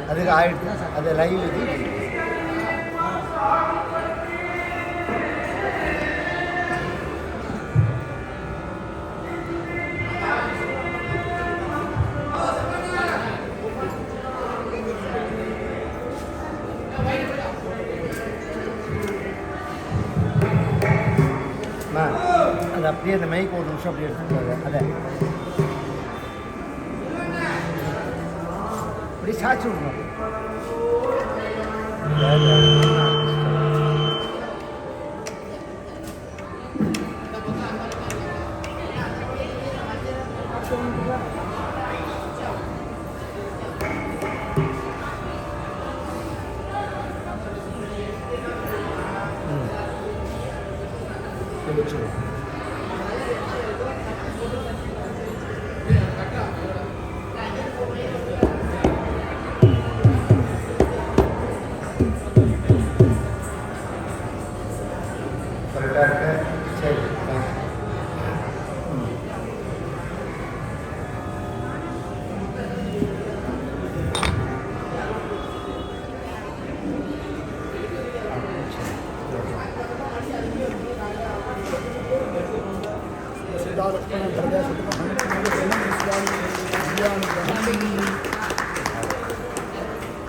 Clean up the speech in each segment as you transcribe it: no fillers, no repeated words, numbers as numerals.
அதுக்கு ஆயிடுச்சு அது லைவ் இது அது அப்படியே அந்த மைக் ஒரு நிமிஷம் அப்படியே எடுத்துக்கிறாங்க அதை அப்படி சாய்ச்சி விடணும்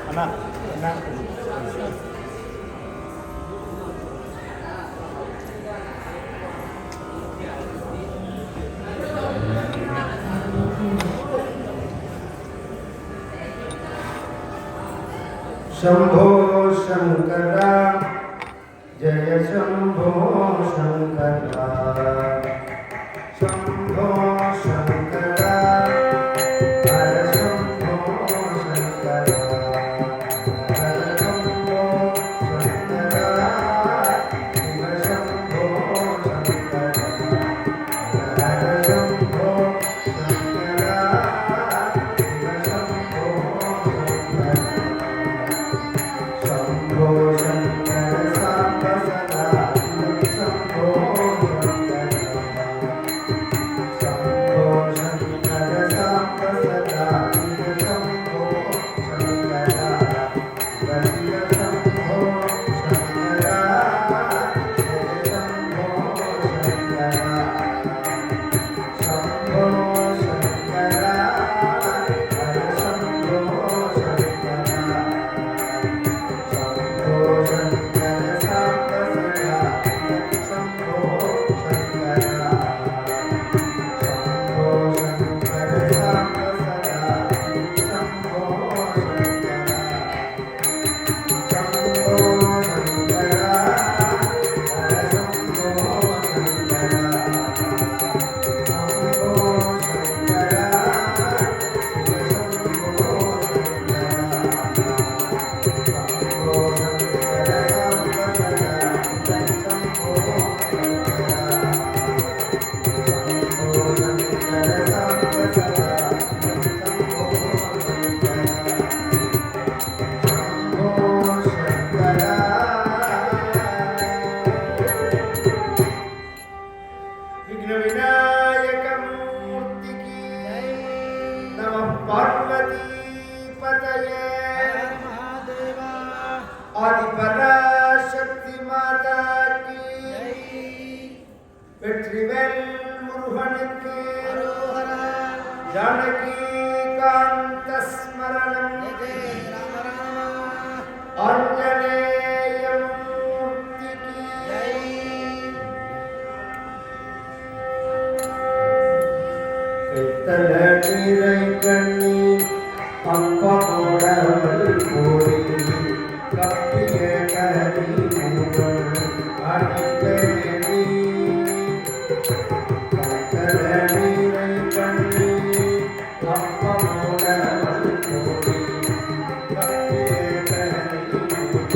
அண்ணா அண்ணா शंभो शंकरा जय शंभो शंकरा शंभो शंकरा हर शंभो शंकरा हर शंभो शंकरा शिव शंभो शंकरा हर शंभो शंकरा शिव शंभो शंकरा शंभो शंकर सांब सदा शंभो शंकर शंभो शंकर सांब सदा शंभो शंकर शिव शंभो शंकर शंभो शंकर शंभो शंकर हर शंभो शंकर शंभो शंकर सांब सदा शंभो शंकर शंभो शंकर सांब सदा शंभो शंकर शंभो शंकर हर शंभो शंकर शंभो शंकर शिव शंभो विघ्न विनायक मूर्ति की नमः पार्वती पतये आदि पराशक्ति माता की வெற்றிவேல் முருகனுக்கு ஜானகி காந்த ஸ்மரணம் ஆஞ்சநேய மூர்த்திக்கு கித்தல நீரை கண்ணி அப்பமோடவள் போரி கப்பிய கரி மூவன் அடிக்கடி கித்தல நீரை கண்ணி அப்பமோடவள் போரி கப்பிய கரி மூவன்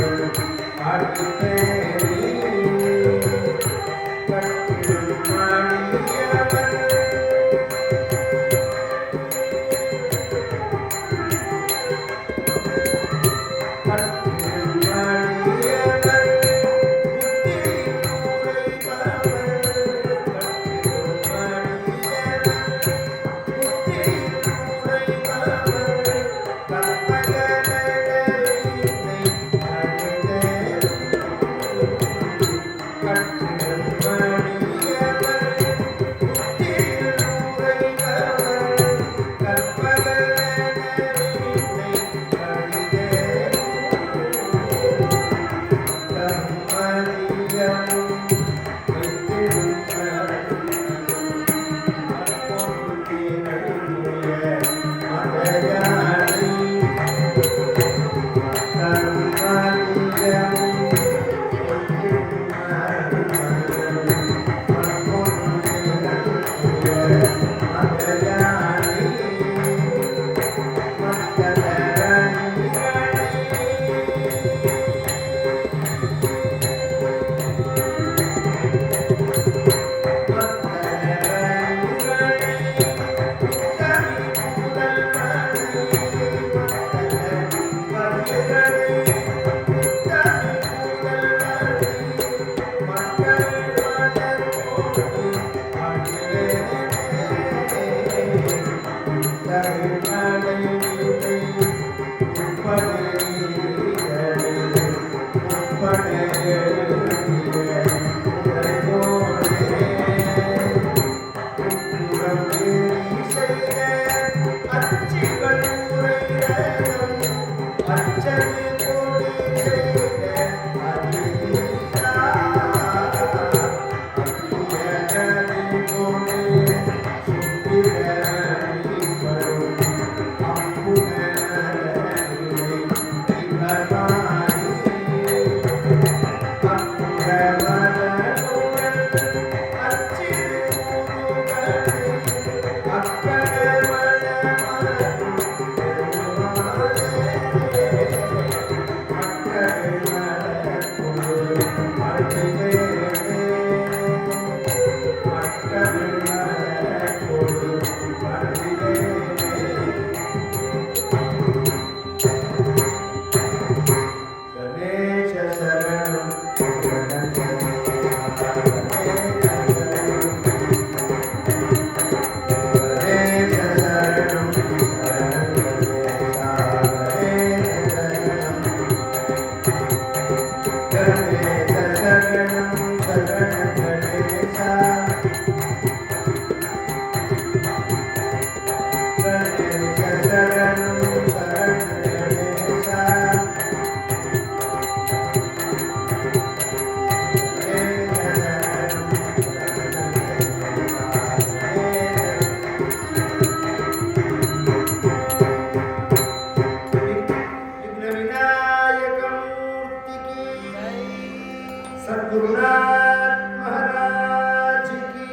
सद्गुरुनाथ महाराज की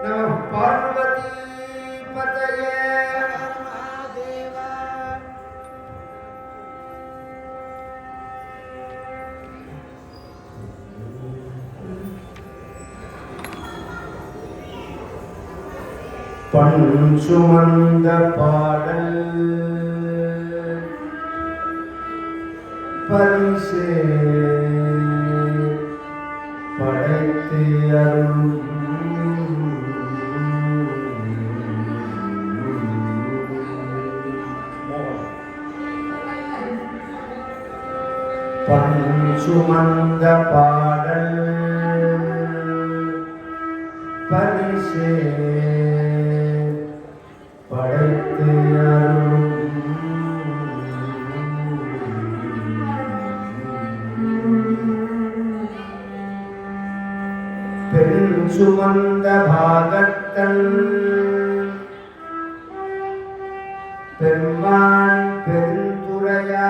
नमः पार्वती पतये महादेवा। பஞ்சுமந்த பாடல் பரிசே படைத்து அருள் பஞ்சுமந்த பாடல் பரிசே படைத்து அருள் பெண் சுமந்த பாகத்தன் பெருமான் பெருந்துரையா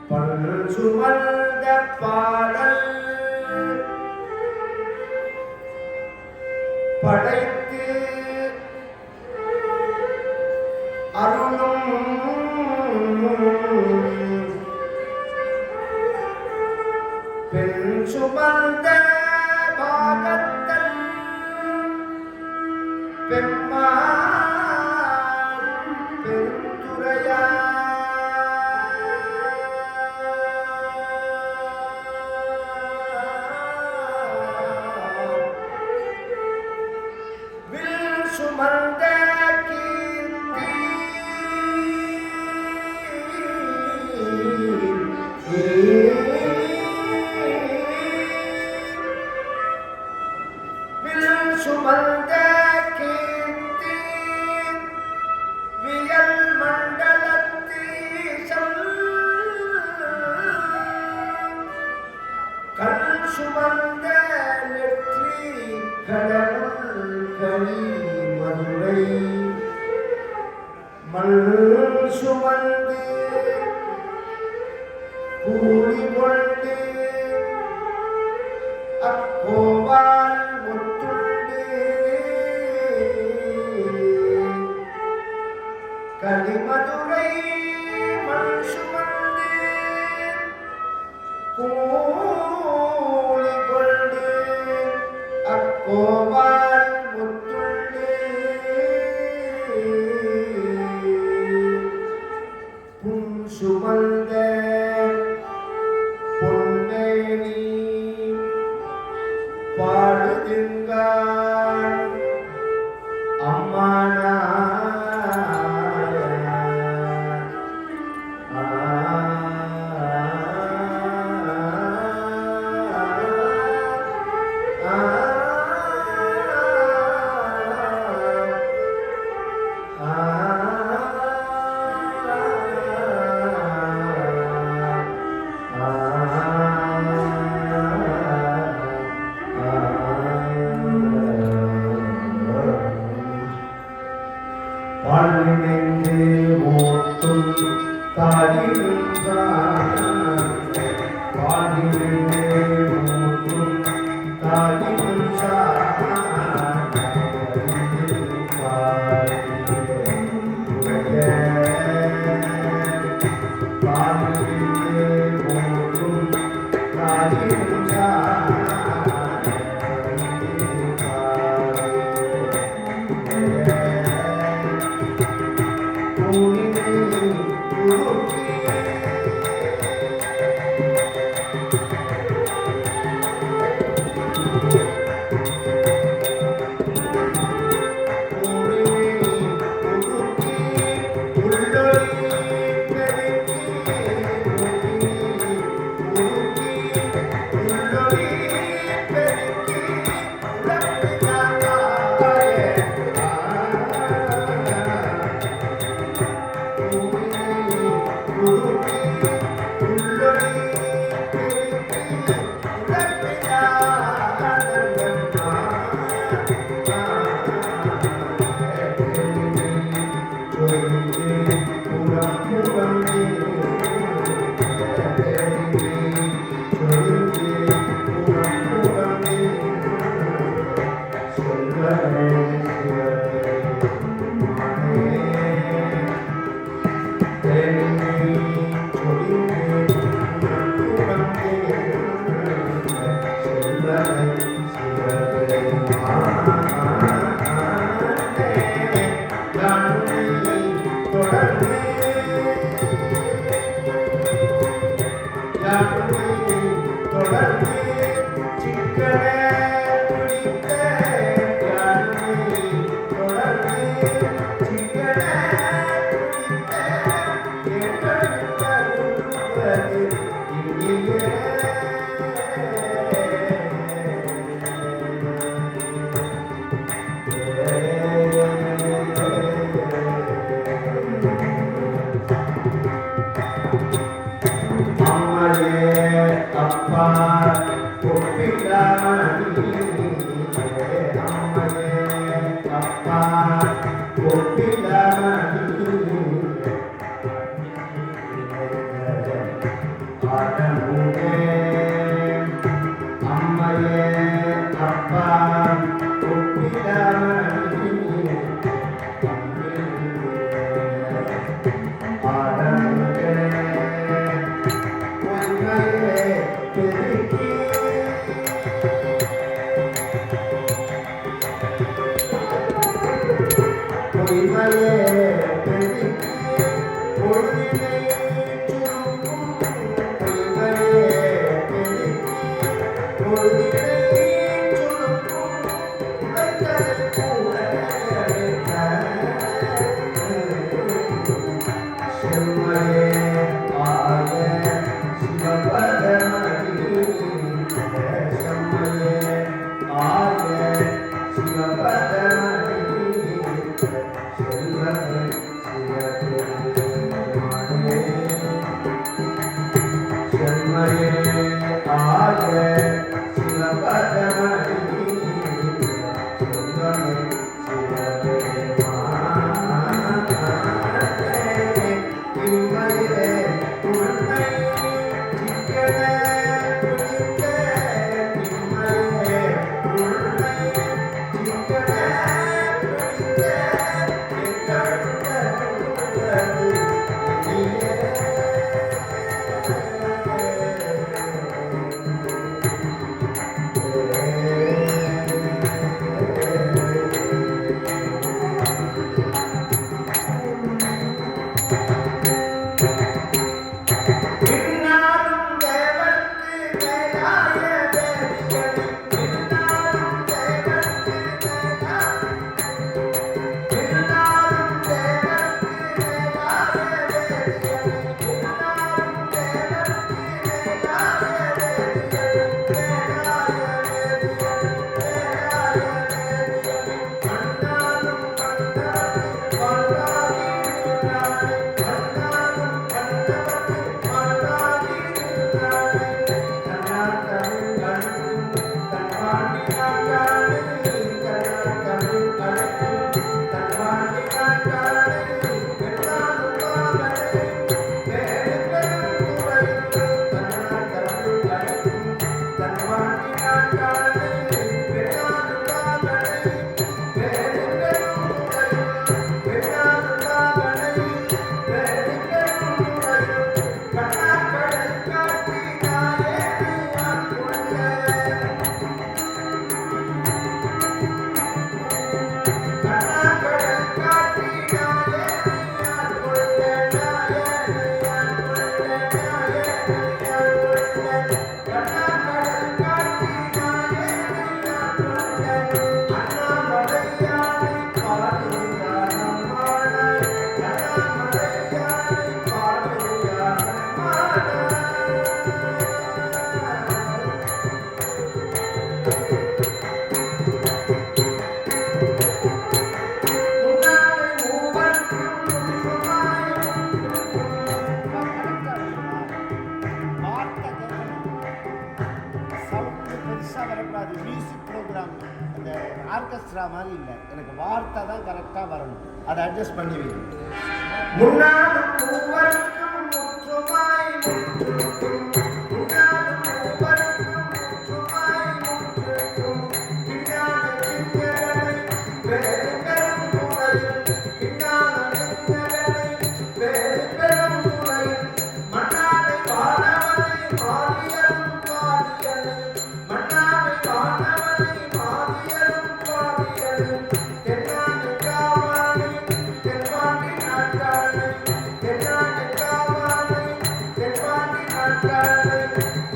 பண் சுமந்த பாடல் படைத்து அருளும் பெண் சுமந்த பாகத்தன் பெம்மான் பெருந்துரையா வில் சுமந்த சுமந்த கீர்த்தி வியல் மண்டலத்தீசம் கண் சுமந்த நெற்றி கடவுள் கனி மதுரை மண் சுமந்து கூலி கொண்டு அக்கோவால் கலிமதுரை மண் சுமந்து கூலி கொண்டு அக்கோவால் முத்துண்டு புன் சுமந்த வாழ்வினைந்து ஓட்டும் தாயின்றான் வாழ்வினைந்து ஓட்டும் தாயின்றான் ஆர்கெஸ்ட்ரா மாதிரி இல்லை, எனக்கு வார்த்தை தான் கரெக்டாக வரணும், அதை அட்ஜஸ்ட் பண்ணி வைக்கணும். முன்னாலும் மூவருக்கும் முற்றுமாய் முற்றுக்கும், முன்னாலும் மூவருக்கும் முற்றுமாய் முற்றுக்கும், பின்னால சிங்கரனை வேறு பெரும் துறையில், பின்னால சிங்கரனை வேறு பெரும் துறையில், மன்னாரை வானவனை மாறியலும் பாடியலை, மன்னாரை வானவனை மாறியலும் பாடியலை, தென்னானை காவானை தென்பாண்டி நாட்டானை, தென்னானை காவானை தென்பாண்டி நாட்டானை,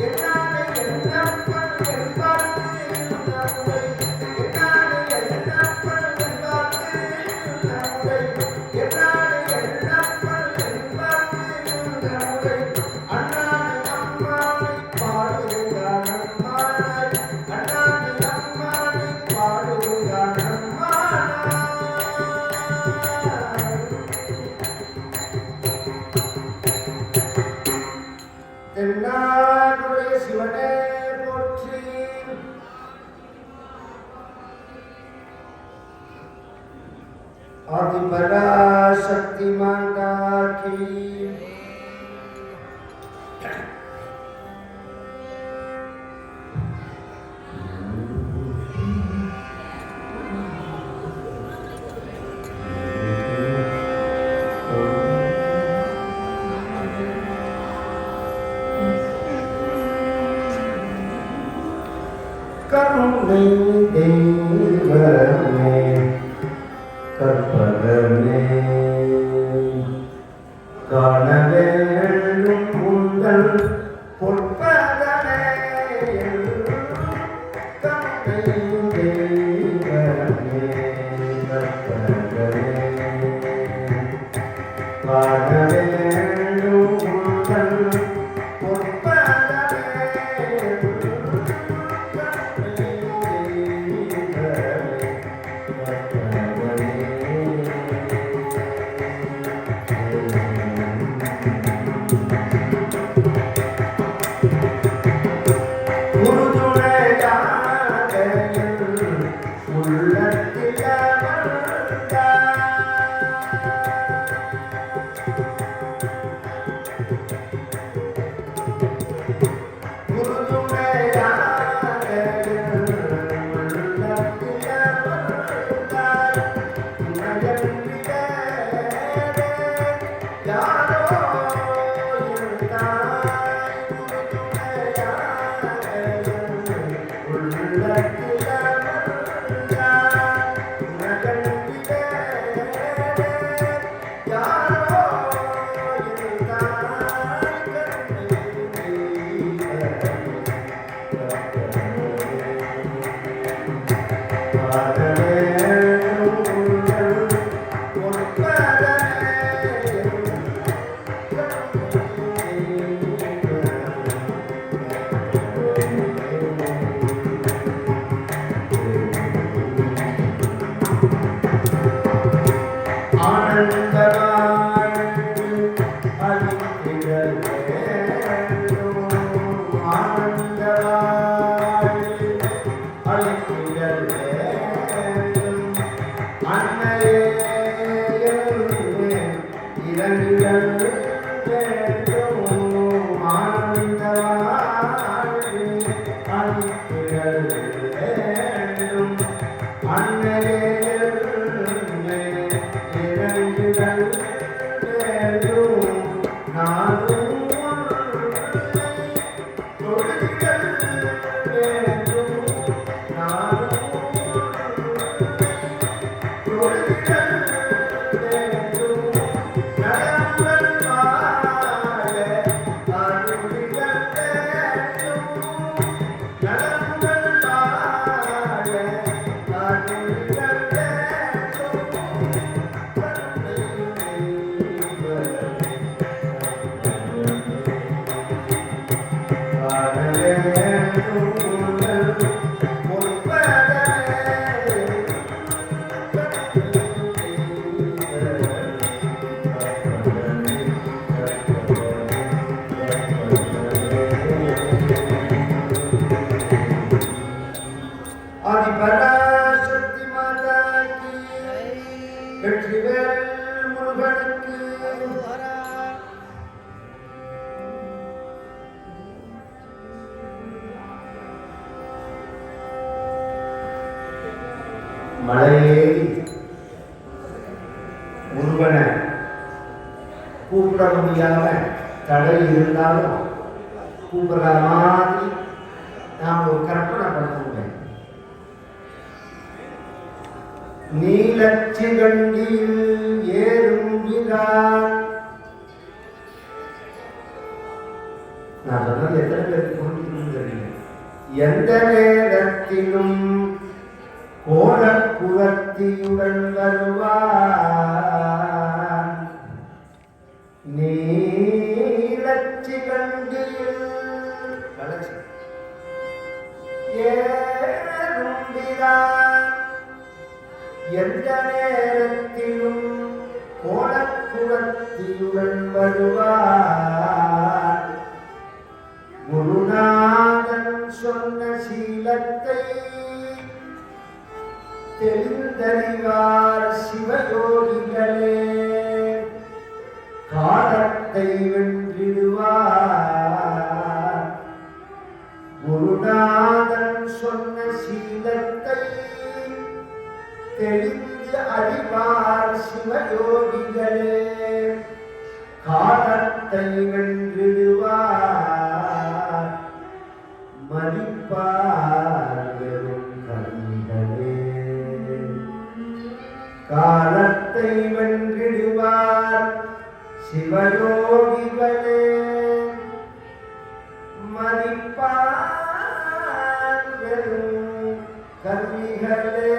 என்னானை எண்ணப்பன் என்பார்க்கு நம்மை, என்னானை எண்ணப்பன் என்பார்க்கு நம்மை, என்னானை எண்ணப்பன் என்பார்க்கு நம்மை, அண்ணானை அம்மானை பாடுகிறான் அம்மானாய், அண்ணானை அம்மானை பாடுகிறான் அம்மானாய். தென்னாடுடைய சிவனே போற்றி. ஆதிபராசக்தி மாதா கி. கருணை தெய்வமே கற்பகமே காண வேண்டும் உங்கள் பொற்பதமே, கருணை தெய்வமே கற்பகமே காண வேண்டும் உங்கள் பொற்பதமே. நலங்கள் மலையேறி முருகனை கூப்பிட முடியாம தடை இருந்தாலும் கூப்பிடுற மாதிரி நாம் ஒரு கற்பனை பண்ணுவோம். நீலச்சிகண்டியில் ஏறும் விரான். நான் சொன்னது எத்தனை பேருக்கு புரிஞ்சுக்கணும் தெரியல. எந்த நேரத்திலும் கோலக்குலத்தியுடன் வருவான். நீலச்சிகண்டியில் ஏறும் விரான். எந்த நேரத்திலும் கோலக்குலத்தியுடன் வருவார். குருநாதன் சொன்ன சீலத்தை தெரிந்தறிவார் சிவயோகிகளே. காலத்தை வென்றிடுவார். குருநாதன் சொன்ன சீலத்தை தெரிந்து அறிவார் சிவயோகிகளே. காலத்தை வென்றிடுவார். மதிப்பார் வெறும் கண்களே. காலத்தை வென்றிடுவார் சிவயோகிகளே. மதிப்பார் வெறும் கண்களே.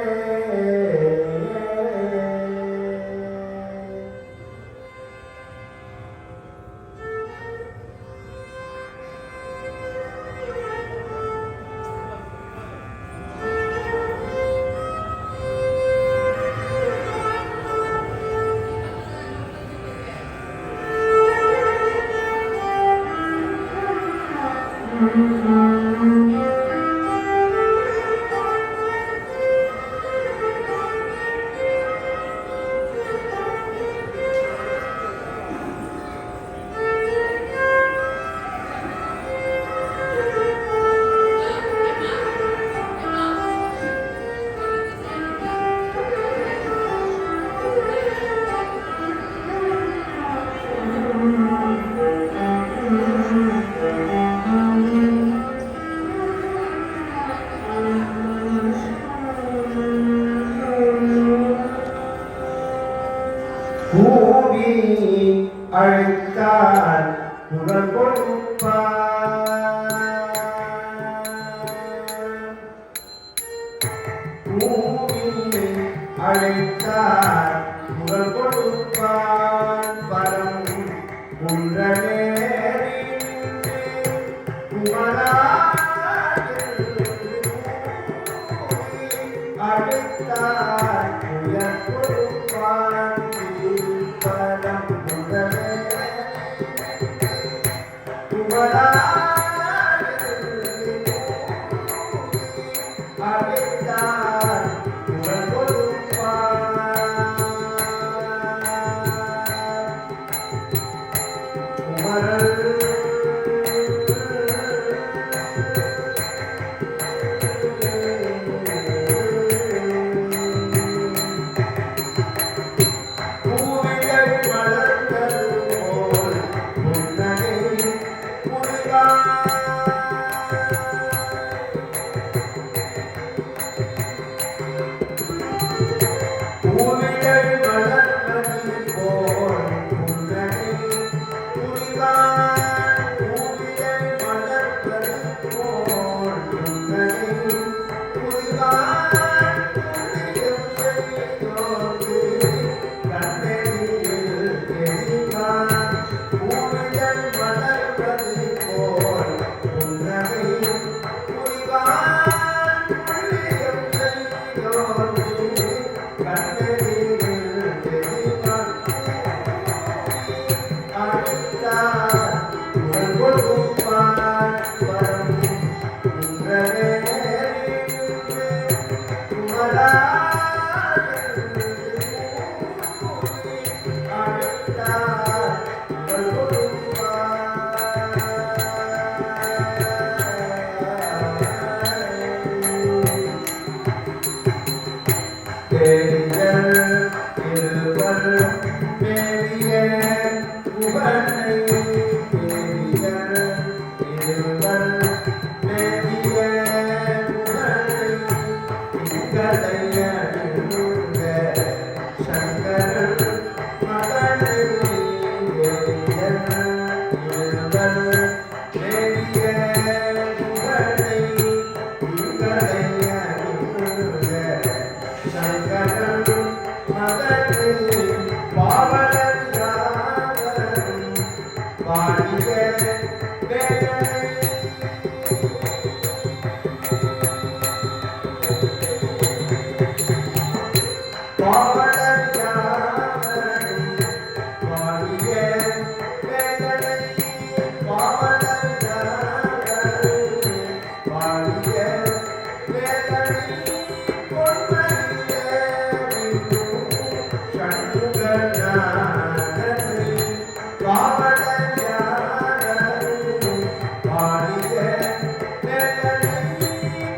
கூவி அழைத்தார் குரல் கொடுப்பார். கூவி அழைத்தார் குரல் கொடுப்பார். பரம் குன்றனேறி குமரா அழைத்தார் குரல் கொடுப்பார். பரம் குன்றனேறி குமரா அழைத்தார் குரல் கொடுப்பார். குமரன் சிவனை தேவியர் இருவர் மேவிய புகழை திங்களை அணிந்த சங்கரன் மகனை தேவியர் இருவர் மேவிய புகழை திங்களை அணிந்த சங்கரன் மகனை பாவலர் யாவரும் பாடிய வேதனை பாவலர் யாவரும் பாடிய வேதனை பாவலர் யாவரும் பாடிய வேதனை பொன்மணியே சண்முகநாதனை பாவலர் யாவரும் பாடிய வேதனை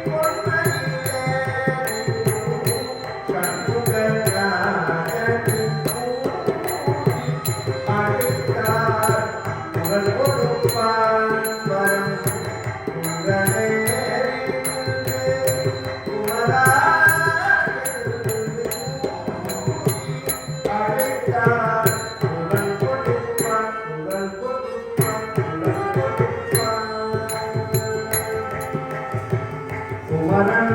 பொன்மணியே சண்முகநாதனை அழைத்தார் புகழ் கொடுப்பான் வரம் உங்களை குமரா அழைத்தார் புகழ் கொடுப்பான் புகழ் கொடுப்பான் புகழ் கொடுப்பான் குமரன்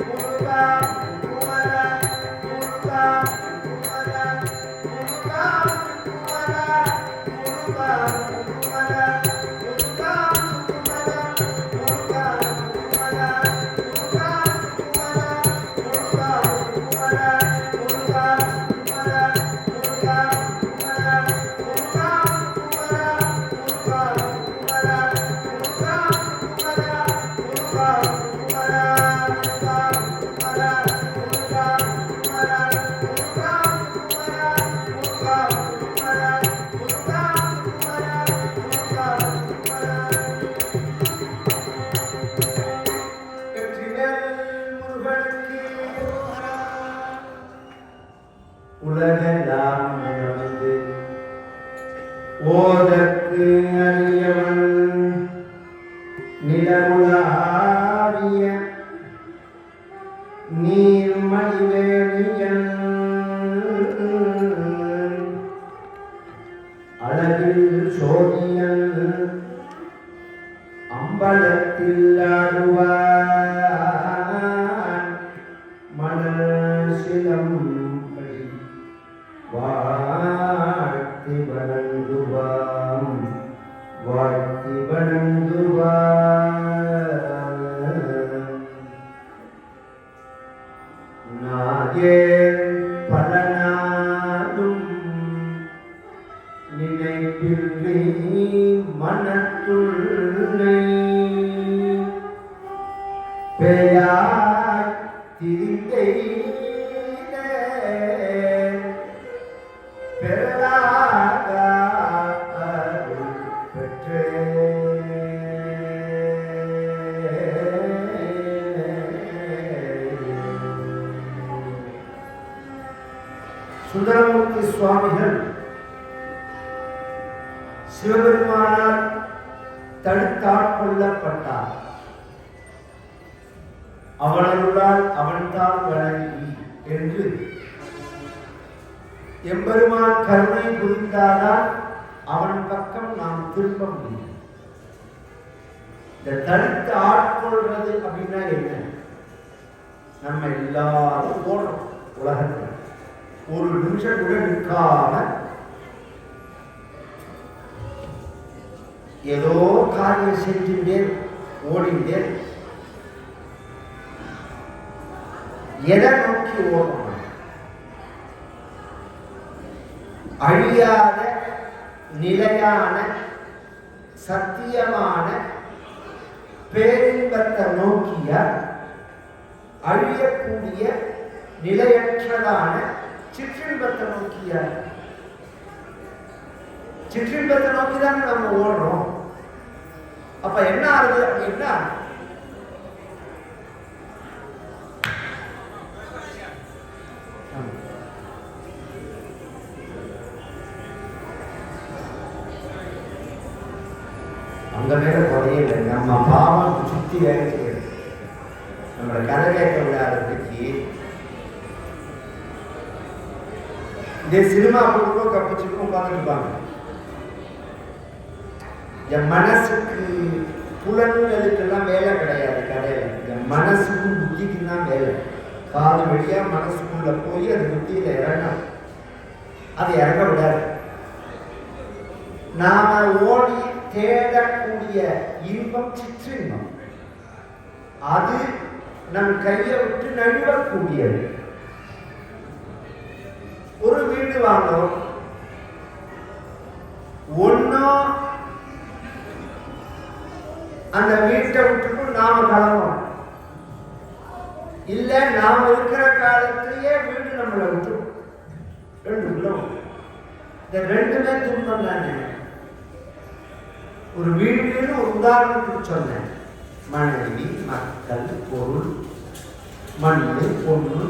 Muruga சிவனுக்கு உலகெல்லாம் உணர்ந்து ஓதற்கு அறியவன் நிலவுலாவிய நீர்மணிவேணியன் அழகில் சோதியன் அம்பலத்தில் ஆடுவான் மணல் சிலம்படி வாழ்த்தி வணங்குவான் வாழ்த்தி வணங்குவான் நாயே பல நாளும் நினைப்பில்லை மனத்துள்ளை பெயாய் திரிந்தை பெறாக பெற்றே சுந்தரமூர்த்தி சுவாமிகள் சிவபெருமானால் தடுத்தாட்கொள்ளப்பட்டார். அவனருளால் அவன்தான் வணங்கி என்று எம்பெருமான் கருணை புரிந்தாதான் அவன் பக்கம் நாம் திரும்ப முடியும். இந்த தடுத்து ஆட்கொள்றது அப்படின்னா என்ன? நம்ம எல்லாரும் ஓடுறோம் உலகத்தில், ஒரு நிமிஷம் கூட நிற்காம ஏதோ காரியம் செஞ்சுட்டேன் ஓடிட்டேன். எதை நோக்கி ஓடணும்? அழியாத நிலையான சத்தியமான பேரின்பத்தை நோக்கிய அழியக்கூடிய நிலையற்றதான சிற்றின்பத்தை நோக்கிய சிற்றின்பத்தை நோக்கிதான் நம்ம ஓடுறோம். அப்ப என்ன ஆகுது அப்படின்னா, அங்க மேல குறையில நம்ம பாவம் சுத்தி வேலை செய்யறது. நம்மளை கதை கேட்க விடாததுக்கு இதே சினிமா பொருளும் கப்பிச்சுக்கும் உட்காந்துருப்பாங்க. என் மனசுக்கு புலன்களுக்கெல்லாம் வேலை கிடையாது கடையில. என் மனசுக்கும் புத்திக்கும் தான் வேலை. காது வழியா மனசுக்குள்ள போய் அது புத்தியில இறங்கும். அது இறங்க விடாது. நாம ஓடி தேடக்கூடிய இன்பம் சிற்றின்பம், அது நம் கையை விட்டு நழுவக்கூடியது. ஒரு வீடு வாங்கிறோம், ஒன்னும் அந்த வீட்டை விட்டுட்டு நாம கிளம்புறோம், இல்ல நாம இருக்கிற காலத்திலேயே வீடு நம்மளை விட்டு ரெண்டு உள்ளோம். இந்த ரெண்டுமே துன்பம் தானே. ஒரு வீடுன்னு ஒரு உதாரணத்துக்கு சொன்னேன். மனைவி, மக்கள், பொருள், மண்ணு, பொண்ணு,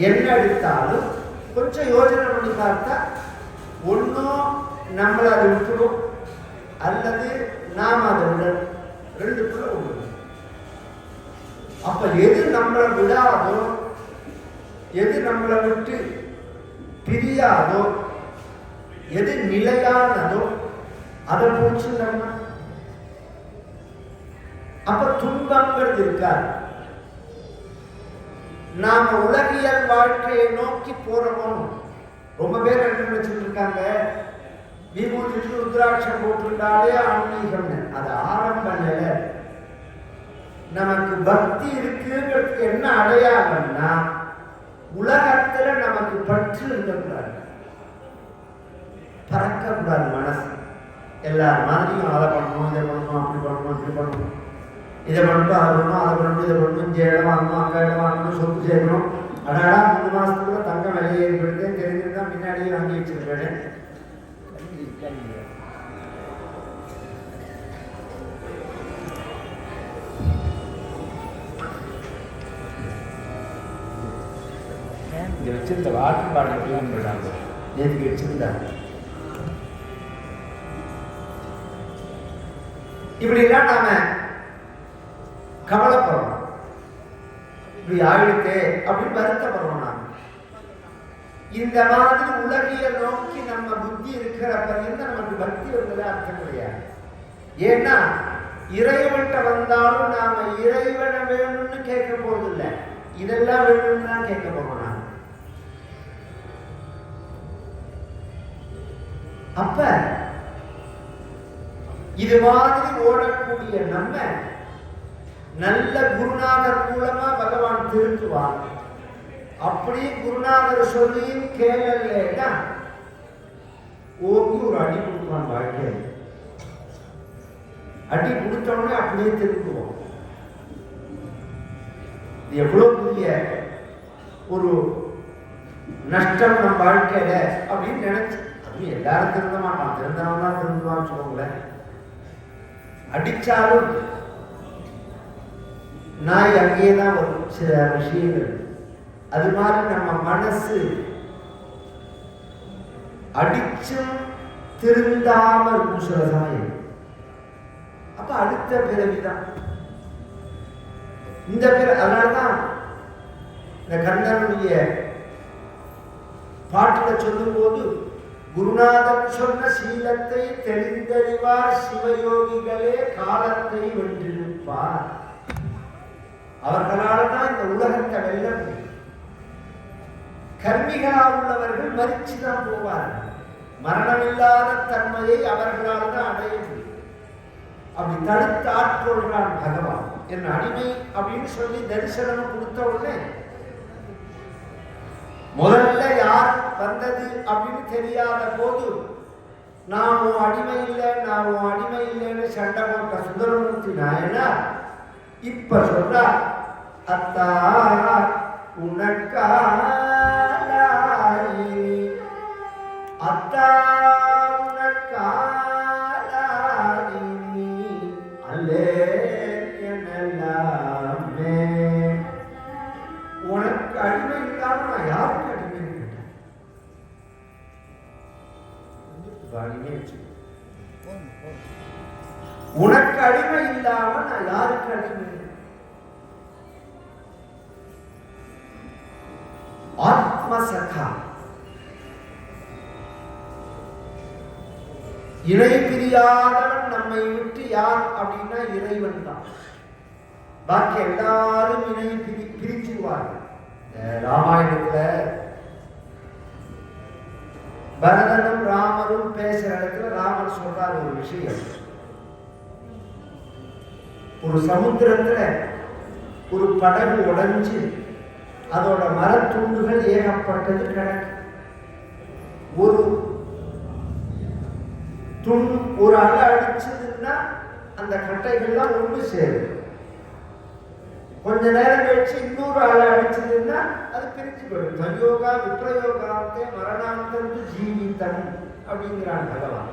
என்ன எடுத்தாலும் கொஞ்சம் யோசனை பண்ணி பார்த்தா ஒன்றும் நம்மளை அதை விட்டுடும், அல்லது நாம் அதை விட ரெண்டுக்குள்ள ஒன்று. அப்ப எது நம்மளை விடாதோ, எது நம்மளை விட்டு பிரியாதோ, எது நிலையானதோ அதை பிடிச்சிருந்தோம்னா அப்ப துன்பங்கிறது இருக்காது. நாம உலகியல் வாழ்க்கையை நோக்கி போறோமோ. ரொம்ப பேர் என்ன நினைச்சிட்டு இருக்காங்க, விபூதி ருத்ராட்சம் போட்டிருந்தாலே ஆன்மீகம். அது ஆரம்ப நிலை. நமக்கு பக்தி இருக்குங்கிறதுக்கு என்ன அடையாளம்னா, உலகத்துல நமக்கு பற்று இருக்கக்கூடாது, பறக்கக்கூடாது மனசு. எல்லா மாதிரியும் அதை பண்ணணும், இதை பண்ணணும், அப்படி பண்ணணும், இப்படி பண்ணணும், இதை பண்ணணும், அதை பண்ணணும், அதை பண்ணணும், இதை பண்ணணும், இங்கே இடம் வாங்கணும், அங்கே இடம் வாங்கணும், சொத்து சேர்க்கணும். அடாடா 3 மாசத்துக்குள்ள தங்கம் விலையை ஏற்படுத்த தெரிஞ்சுதான் முன்னாடியே வாங்கி வச்சிருக்கேன். இங்கே வச்சிருந்த வாட்டர் பாட்டில் க்ளீன் பண்ணாங்க. நேற்றுக்கு வச்சிருந்தாங்க. இப்படிலாம் நாம கவலைப்படுறோம். இப்படி ஆயிடுத்தே அப்படின்னு வருத்தப்படுறோம். நாம இந்த மாதிரி உலகிய நோக்கி நம்ம புத்தி இருக்கிற பரியந்த நமக்கு பக்தி வந்தது அர்த்தம் கிடையாது. ஏன்னா இறைவன்கிட்ட வந்தாலும் நாம இறைவனை வேணும்னு கேட்க போறது இல்லை, இதெல்லாம் வேணும்னு தான் கேட்க போறோம். நாம அப்ப இது மாதிரி ஓடக்கூடிய நம்ம நல்ல குருநாதர் மூலமா பகவான் திருத்துவார். அப்படி குருநாதர் சொல்லியும் கேளல்லைன்னா ஓங்கி ஒரு அடி கொடுப்பான். வாழ்க்கை அடி கொடுத்தோடனே அப்படியே திருத்துவோம். இது எவ்வளவு பெரிய ஒரு நஷ்டம் நம் வாழ்க்கையில அப்படின்னு நினைச்சு, அது எல்லாரும் திருந்த மாட்டான், திருந்தவன் தான் திருந்துவான்னு சொல்லுவாங்களேன். அடிச்சாலும் நாய் அங்கேயே தான் வரும் சில விஷயங்கள். அது மாதிரி நம்ம மனசு அடிச்சும் திருந்தாமல் இருக்கும் சில சமயம். அப்ப அடுத்த பிறவிதான் இந்த அதனாலதான் இந்த கண்ணனுடைய பாட்டுல சொல்லும் போது குருநாதன் சொன்ன சீலத்தை தெளிந்தறிவார் சிவயோகிகளே காலத்தை வென்றிருப்பார். அவர்களால் தான் இந்த உலகத்தை வெல்ல முடியும். கர்மிகளா உள்ளவர்கள் மரிச்சுதான் போவார்கள். மரணமில்லாத தன்மையை அவர்களால் தான் அடைய முடியும். அப்படி தடுத்து ஆட்கொள்கிறான் பகவான். என் அடிமை அப்படின்னு சொல்லி தரிசனம் கொடுத்த உடனே முதல்ல யார் வந்தது அப்படின்னு தெரியாத போது நான் உன் அடிமை இல்லை, நான் உன் அடிமை இல்லைன்னு சண்டை போட்ட சுந்தரமூர்த்தி நாயனார் இப்ப சொல்றா, அத்தா உனக்காய் அத்தா உனக்காய் அல்லே என்னெல்லாமே. உனக்கு அடிமை இல்லாம நான் யாருக்கு அடிமை கேட்டேன்? உனக்கு அடிமை இல்லாம நான் யாருக்கு அடிமை? ஆத்மசகா, இணை பிரியாதவன் நம்மை விட்டு யார் அப்படின்னா இறைவன் தான். பாக்கி எல்லாரும் இணை பிரிச்சுடுவார்கள். ராமாயணத்துல பரதனும் ராமரும் பேசுற இடத்துல ராமர் சொல்றார் ஒரு விஷயம். ஒரு சமுத்திரத்துல ஒரு படகு உடைஞ்சு அதோட மரத்துண்டுகள் ஏகப்பட்டது கிடக்கு. ஒரு அலை அடிச்சதுன்னா அந்த கட்டைகள்லாம் ஒன்று சேரும். கொஞ்ச நேரம் கழிச்சு இன்னொரு அலை அடிச்சதுன்னா அது பிரிச்சு போயிடும். சயோகா விப்ரயோகாந்தே மரணாந்தந்து ஜீவிதம் அப்படிங்கிறான் பகவான்.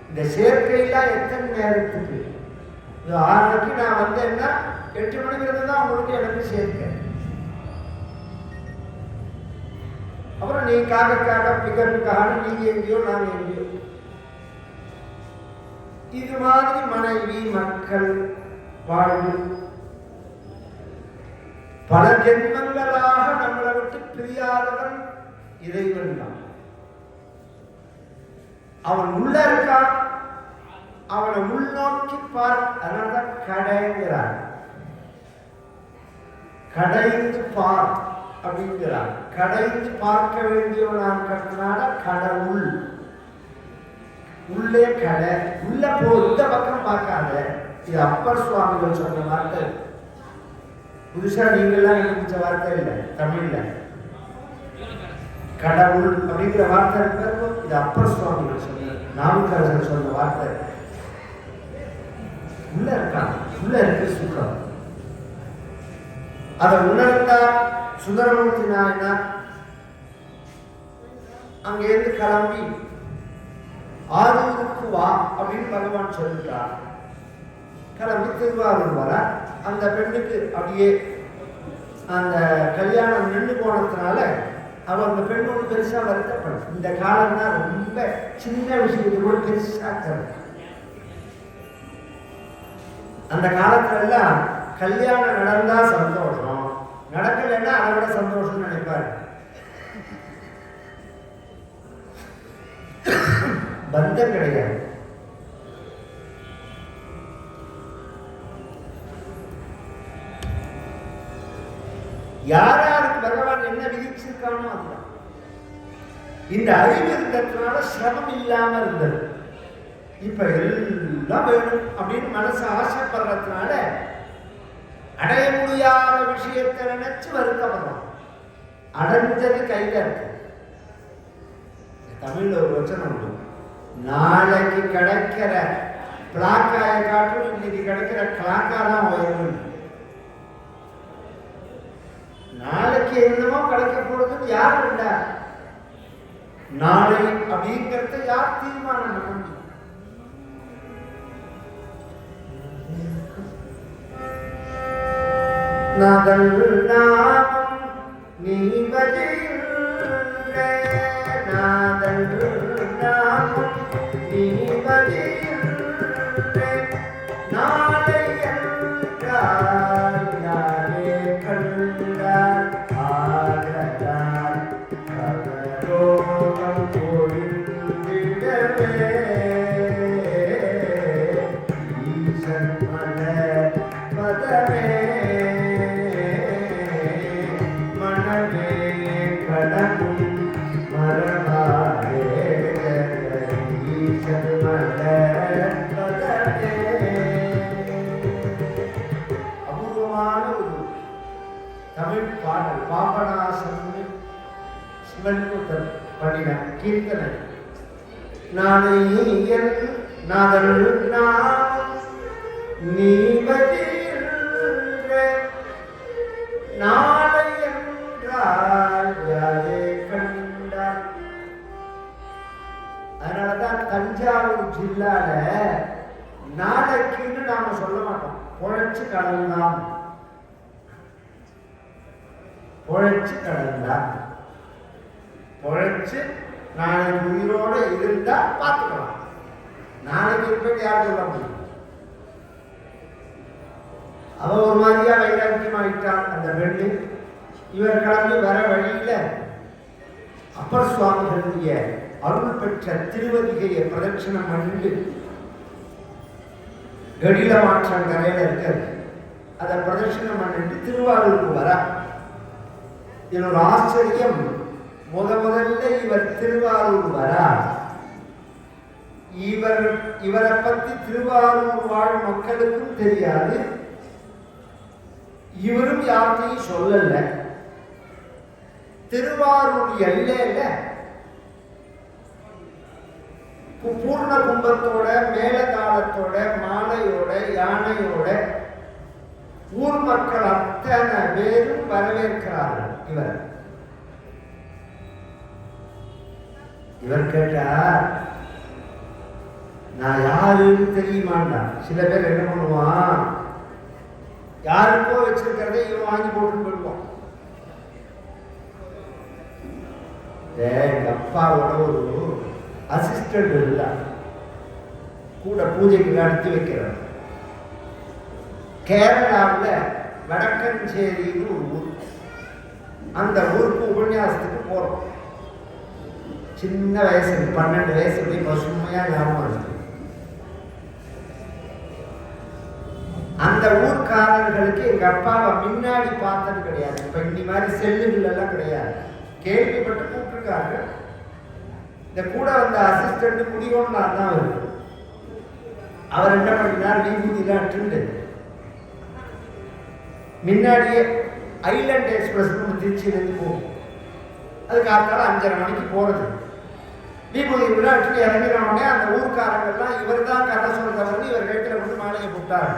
இந்த சேர்க்கையெல்லாம் எத்தனை நேரத்துக்கு? 6 மணிக்கு நான் வந்தேன்னா 8 மணிக்கு இருந்து தான் உங்களுக்கு எனக்கு சேர்க்கை. அப்புறம் நீ காக பிகருக்காக நீங்க எங்கேயோ நாங்க எங்கேயோ. இது மாதிரி மனைவி மக்கள் வாழ்வு பல ஜென்மங்களாக நம்மளை விட்டு பிரியாதவன் இறைவன் தான். அவன் உள்ள இருக்கான், அவனை உள்நோக்கி பார். அதனால்தான் கடைங்கிறார், கடைந்து பார் அப்படிங்கிறார். கடைந்து பார்க்க வேண்டியவனான் கட்டினால கடவுள். உள்ளே கடை, உள்ள போ, இந்த பக்கம் பார்க்காத. இது அப்பர் சுவாமிகள் சொன்ன வார்த்தை. புதுசா நீங்கள்லாம் கண்டுபிடிச்ச வார்த்தை இல்லை தமிழ்ல. கடவுள் அப்படிங்கிற வார்த்தை இருக்கிறப்போ இது அப்பர் சுவாமிகள் சொன்ன, நாவுக்கரசர் சொன்ன வார்த்தை. உள்ள இருக்கான், உள்ள இருக்கு சுகம். அதை உணர்ந்தா சுந்தரமூர்த்தி நாயனார் அங்கேருந்து கிளம்பி ஆரூருக்கு வா அப்படின்னு பகவான் சொல்லிட்டார். கிளம்பி திருவாரூர் வர அந்த பெண்ணுக்கு அப்படியே அந்த கல்யாணம் நின்று போனதுனால அவள் அந்த பெண்ணோடு பெருசா வருத்தப்படும். இந்த காலம் தான் ரொம்ப சின்ன விஷயத்தை கூட பெருசாக்கிறது. அந்த காலத்துல எல்லாம் கல்யாணம் நடந்தா சந்தோஷம், நடக்கலைன்னா அதை விட சந்தோஷம் நினைப்பாரு. பந்தம் கிடையாது. யாராருக்கு பகவான் என்ன விதிச்சிருக்கானோ அதுதான். இந்த அறிவு இருந்ததுனால சிரமம் இல்லாம இருந்தது. இப்ப எல்லாம் வேணும் அப்படின்னு மனசு ஆசைப்படுறதுனால அடைய முடியாத விஷயத்தை நினைச்சு வருத்தப்படுறோம். அடைஞ்சது கையில இருக்கு. தமிழ்ல ஒரு வச்சனம் உண்டு, நாளைக்கு கிடைக்கிற பிளாக்காய காட்டும் இன்னைக்கு கிடைக்கிற கிளாக்கா தான் உயரும். நாளைக்கு என்னமோ கிடைக்க போறதுன்னு யார் இல்ல, நாளை அப்படிங்கிறத யார் தீர்மானம் பண்ண முடியும்? நாதல் நாமம் நீ பஜில்லே, நாதல் நாமம் நீ பஜில்லே, நாளை என்றால் யாரே கண்டார் ஆகதார் கவரோகம் பொழிந்திடவே ஈசன் மலர் பதமே அபூர்வமான ஒரு தமிழ் பாடல். பாபநாசன் சிவன் பண்ணின கீர்த்தனை. நானே நாதல் நாம் நீ நாளை என்றால் யாரே கண்டார். அதனாலதான் தஞ்சாவூர் ஜில்லால நாளைக்குன்னு நாம சொல்ல மாட்டோம், பொழைச்சு கடந்தான், பொழைச்சு கடந்தான். பொழைச்சு நாளைக்கு உயிரோட இருந்தா பார்த்துக்கலாம். நாளைக்கு போய் யார் சொல்ல முடியும்? அவ ஒரு மாதிரியா வைராக்கியமாயிட்டான் அந்த பெண்ணு. இவர் கிளம்பி வர வழியில அப்பர் சுவாமிகளுடைய அருள் பெற்ற திருவதிகையை பிரதட்சணம் பண்ணிட்டு கடில மாற்றம் கரையில இருக்கிறது. அதை பிரதட்சணம் பண்ணிட்டு திருவாரூருக்கு வர. இதில் ஒரு ஆச்சரியம், முதல்ல இவர் திருவாரூர் வர, இவரை பத்தி திருவாரூர் வாழ் மக்களுக்கும் தெரியாது, இவரும் யார்கிட்டையும் சொல்லல. திருவாரூர் எல்லையில பூர்ண கும்பத்தோட மேலதாளத்தோட மாலையோட யானையோட ஊர் மக்கள் அத்தனை பேரும் வரவேற்கிறார்கள். இவர் கேட்டார், நான் யாருன்னு தெரியுமாண்டா. சில பேர் என்ன பண்ணுவான், யாருக்கோ வச்சிருக்கிறத இவன் வாங்கி போட்டு போயிடுவான். எங்க அப்பாவோட ஒரு அசிஸ்டன்ட் இருந்தா, கூட பூஜைக்கு நடத்தி வைக்கிறார். கேரளாவில் வடக்கஞ்சேரின்னு ஒரு ஊர். அந்த ஊருக்கு உபன்யாசத்துக்கு போறோம். சின்ன வயசு, 12 வயசு, அப்படி பசுமையா ஞாபகம் இருக்கு. அந்த ஊர்க்காரர்களுக்கு எங்க அப்பாவை முன்னாடி பார்த்தது கிடையாது. இப்ப இன்னி மாதிரி செல்லுகள் எல்லாம் கிடையாது, கேள்விப்பட்டு கூப்பிட்டுருக்காங்க. இந்த கூட வந்த அசிஸ்டன்ட் முடிவோன்னு தான் இருக்கு. அவர் என்ன பண்ணினார், விபூதிலாம் அட்டுண்டு முன்னாடியே ஐலண்ட் எக்ஸ்பிரஸ் திருச்சியிலேருந்து போகும். அது காத்தால 5:30 மணிக்கு போறது. விபூதி விளையாட்டு இறங்கினோடனே அந்த ஊர்க்காரங்கள்லாம் இவர் தான் கதை சொல்றவர் இவர் கேட்கிற வந்து மாலையை போட்டார்.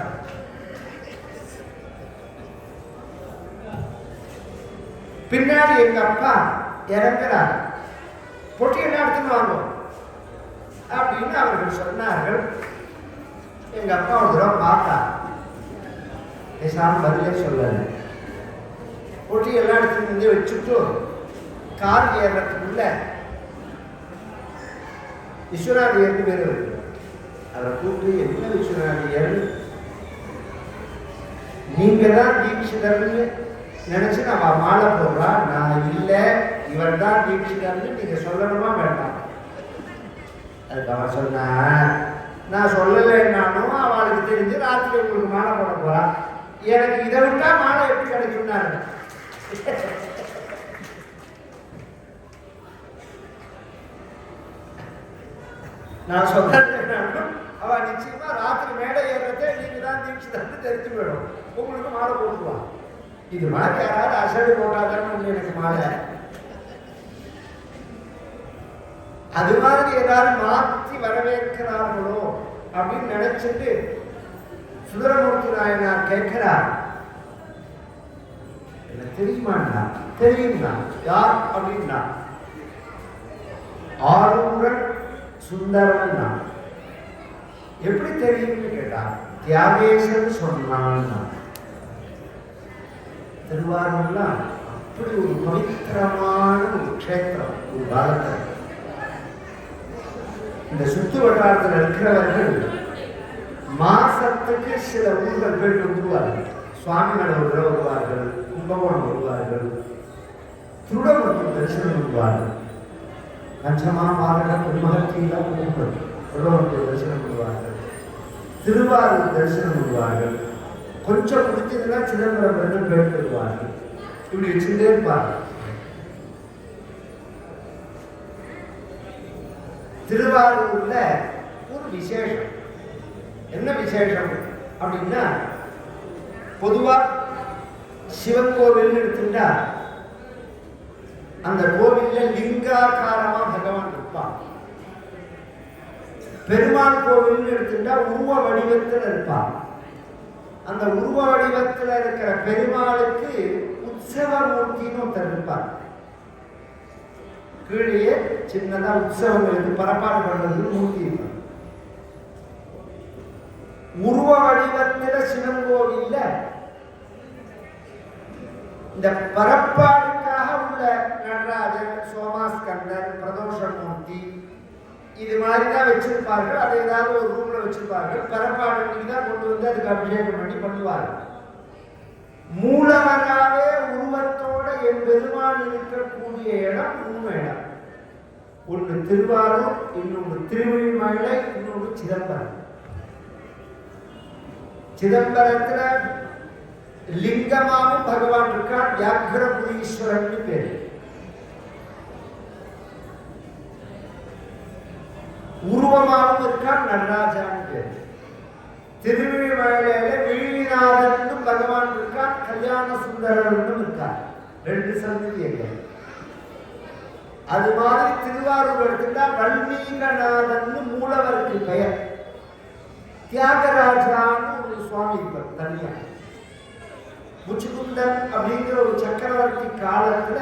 பின்னாடி எங்க அப்பா இறங்குறார். பொட்டி என்ன எடுத்துன்னு வாங்கும் அப்படின்னு அவர்கள் சொன்னார்கள். எங்க அப்பா ஒரு தடவை பார்த்தா, பேசாம பதிலே சொல்லல. பொட்டி எல்லாம் எடுத்துட்டு வந்து வச்சுட்டு கார் ஏறத்துக்குள்ள விஸ்வநாதியர்னு பேர் இருக்கு. அதை கூப்பிட்டு என்ன விஸ்வநாதியர், நீங்க தான் தீட்சிதர்னு நினைச்சு நம்ம மாலை போடுறா, நான் இல்லை இவர் தான் தீட்சிதர்னு நீங்க சொல்லணுமா வேண்டாம்? அதுக்கு அவன் சொன்ன, நான் சொல்லலைன்னாலும் அவளுக்கு தெரிஞ்சு ராத்திரி உங்களுக்கு மாலை போட போறா, எனக்கு இதை விட்டா மாலை எப்படி கிடைக்கும்னாரு. நான் சொல்றேன்னாலும் அவ நிச்சயமா ராத்திரி மேடை ஏறதே நீங்க தான் தீட்சிதர்னு தெரிஞ்சு போயிடும், உங்களுக்கு மாலை போட்டுருவான். இது மாதிரி யாராவது அசடு போட்டாதான்னு எனக்கு மாலை, அது மாதிரி ஏதாவது மாற்றி வரவேற்கிறார்களோ அப்படின்னு நினைச்சிட்டு சுந்தரமூர்த்தி நாயனார் கேட்கிறார், என்ன தெரியுமாண்ணா? தெரியும்னா. யார் அப்படின்னா ஆரூரன் சுந்தரன்னா. எப்படி தெரியும்னு கேட்டா தியாகேசன் சொன்னான்னா. திருவாரூர்ல அப்படி ஒரு பவித்திரமான ஒரு க்ஷேத்திரம், ஒரு காலத்தில் இந்த சுற்று வட்டாரத்தில் இருக்கிறவர்கள் மாசத்துக்கு சில ஊர்கள் போயிட்டு வந்துருவார்கள். சுவாமிமலை வருவார்கள், கும்பகோணம் வருவார்கள், திருடமூர்த்தி தரிசனம் பண்ணுவார்கள், பஞ்சமா பாதக குடும்பத்திலாம் திருடமூர்த்தி தரிசனம் பண்ணுவார்கள், திருவாரூர் தரிசனம் பண்ணுவார்கள், கொஞ்சம் முடிச்சதுன்னா சிதம்பரம் வந்து போயிட்டு வருவார்கள். இப்படி வச்சுட்டே இருப்பார்கள். திருவாரூர்ல ஒரு விசேஷம், என்ன விசேஷம் அப்படின்னா, பொதுவா சிவன் கோவில் எடுத்துட்டா அந்த கோவில்ல லிங்காகாரமா பகவான் இருப்பான். பெருமாள் கோவில் எடுத்துட்டா உருவ வடிவத்தில் இருப்பான். அந்த உருவ வடிவத்தில் இருக்கிற பெருமாளுக்கு உற்சவ மூர்த்தின்னு ஒருத்தர் இருப்பார். கீழே சின்னதா உற்சவங்களுக்கு பரப்பாடு பண்றதுக்கு மூர்த்தி இருப்பார். உருவ வடிவத்தில சிவன் கோவில்ல இந்த பரப்பாடுக்காக உள்ள நடராஜன், சோமாஸ்கந்தர், பிரதோஷமூர்த்தி இது மாதிரி தான் வச்சிருப்பார்கள். அதை ஏதாவது ஒரு ரூம்ல வச்சிருப்பார்கள். பரப்பாடு தான் கொண்டு வந்து அதுக்கு அபிஷேகம் பண்ணி பண்ணுவார்கள். மூலவராகவே உருவத்தோட என் பெருமான் இருக்கக்கூடிய இடம் 3 இடம். ஒன்று திருவாரூர், இன்னொன்று திருவண்ணாமலை, இன்னொன்று சிதம்பரம். சிதம்பரத்துல லிங்கமாவும் பகவான் இருக்கான், வியாக்கிரபுரீஸ்வரன் பேரு. உருவமாகவும் இருக்கான், நடராஜான்னு பேரு. திருவிழிமலையில விழிநாதன் பகவான் இருக்கான், கல்யாண சுந்தரன் இருக்கான். 2 சன்னதிகள். அது மாதிரி திருவாரூர் எடுத்துட்டா வல்மீகநாதன் மூலவருக்கு பெயர். தியாகராஜான்னு ஒரு சுவாமி இருப்பார் தனியா. முச்சுகுந்தன் அப்படிங்கிற ஒரு சக்கரவர்த்தி காலத்துல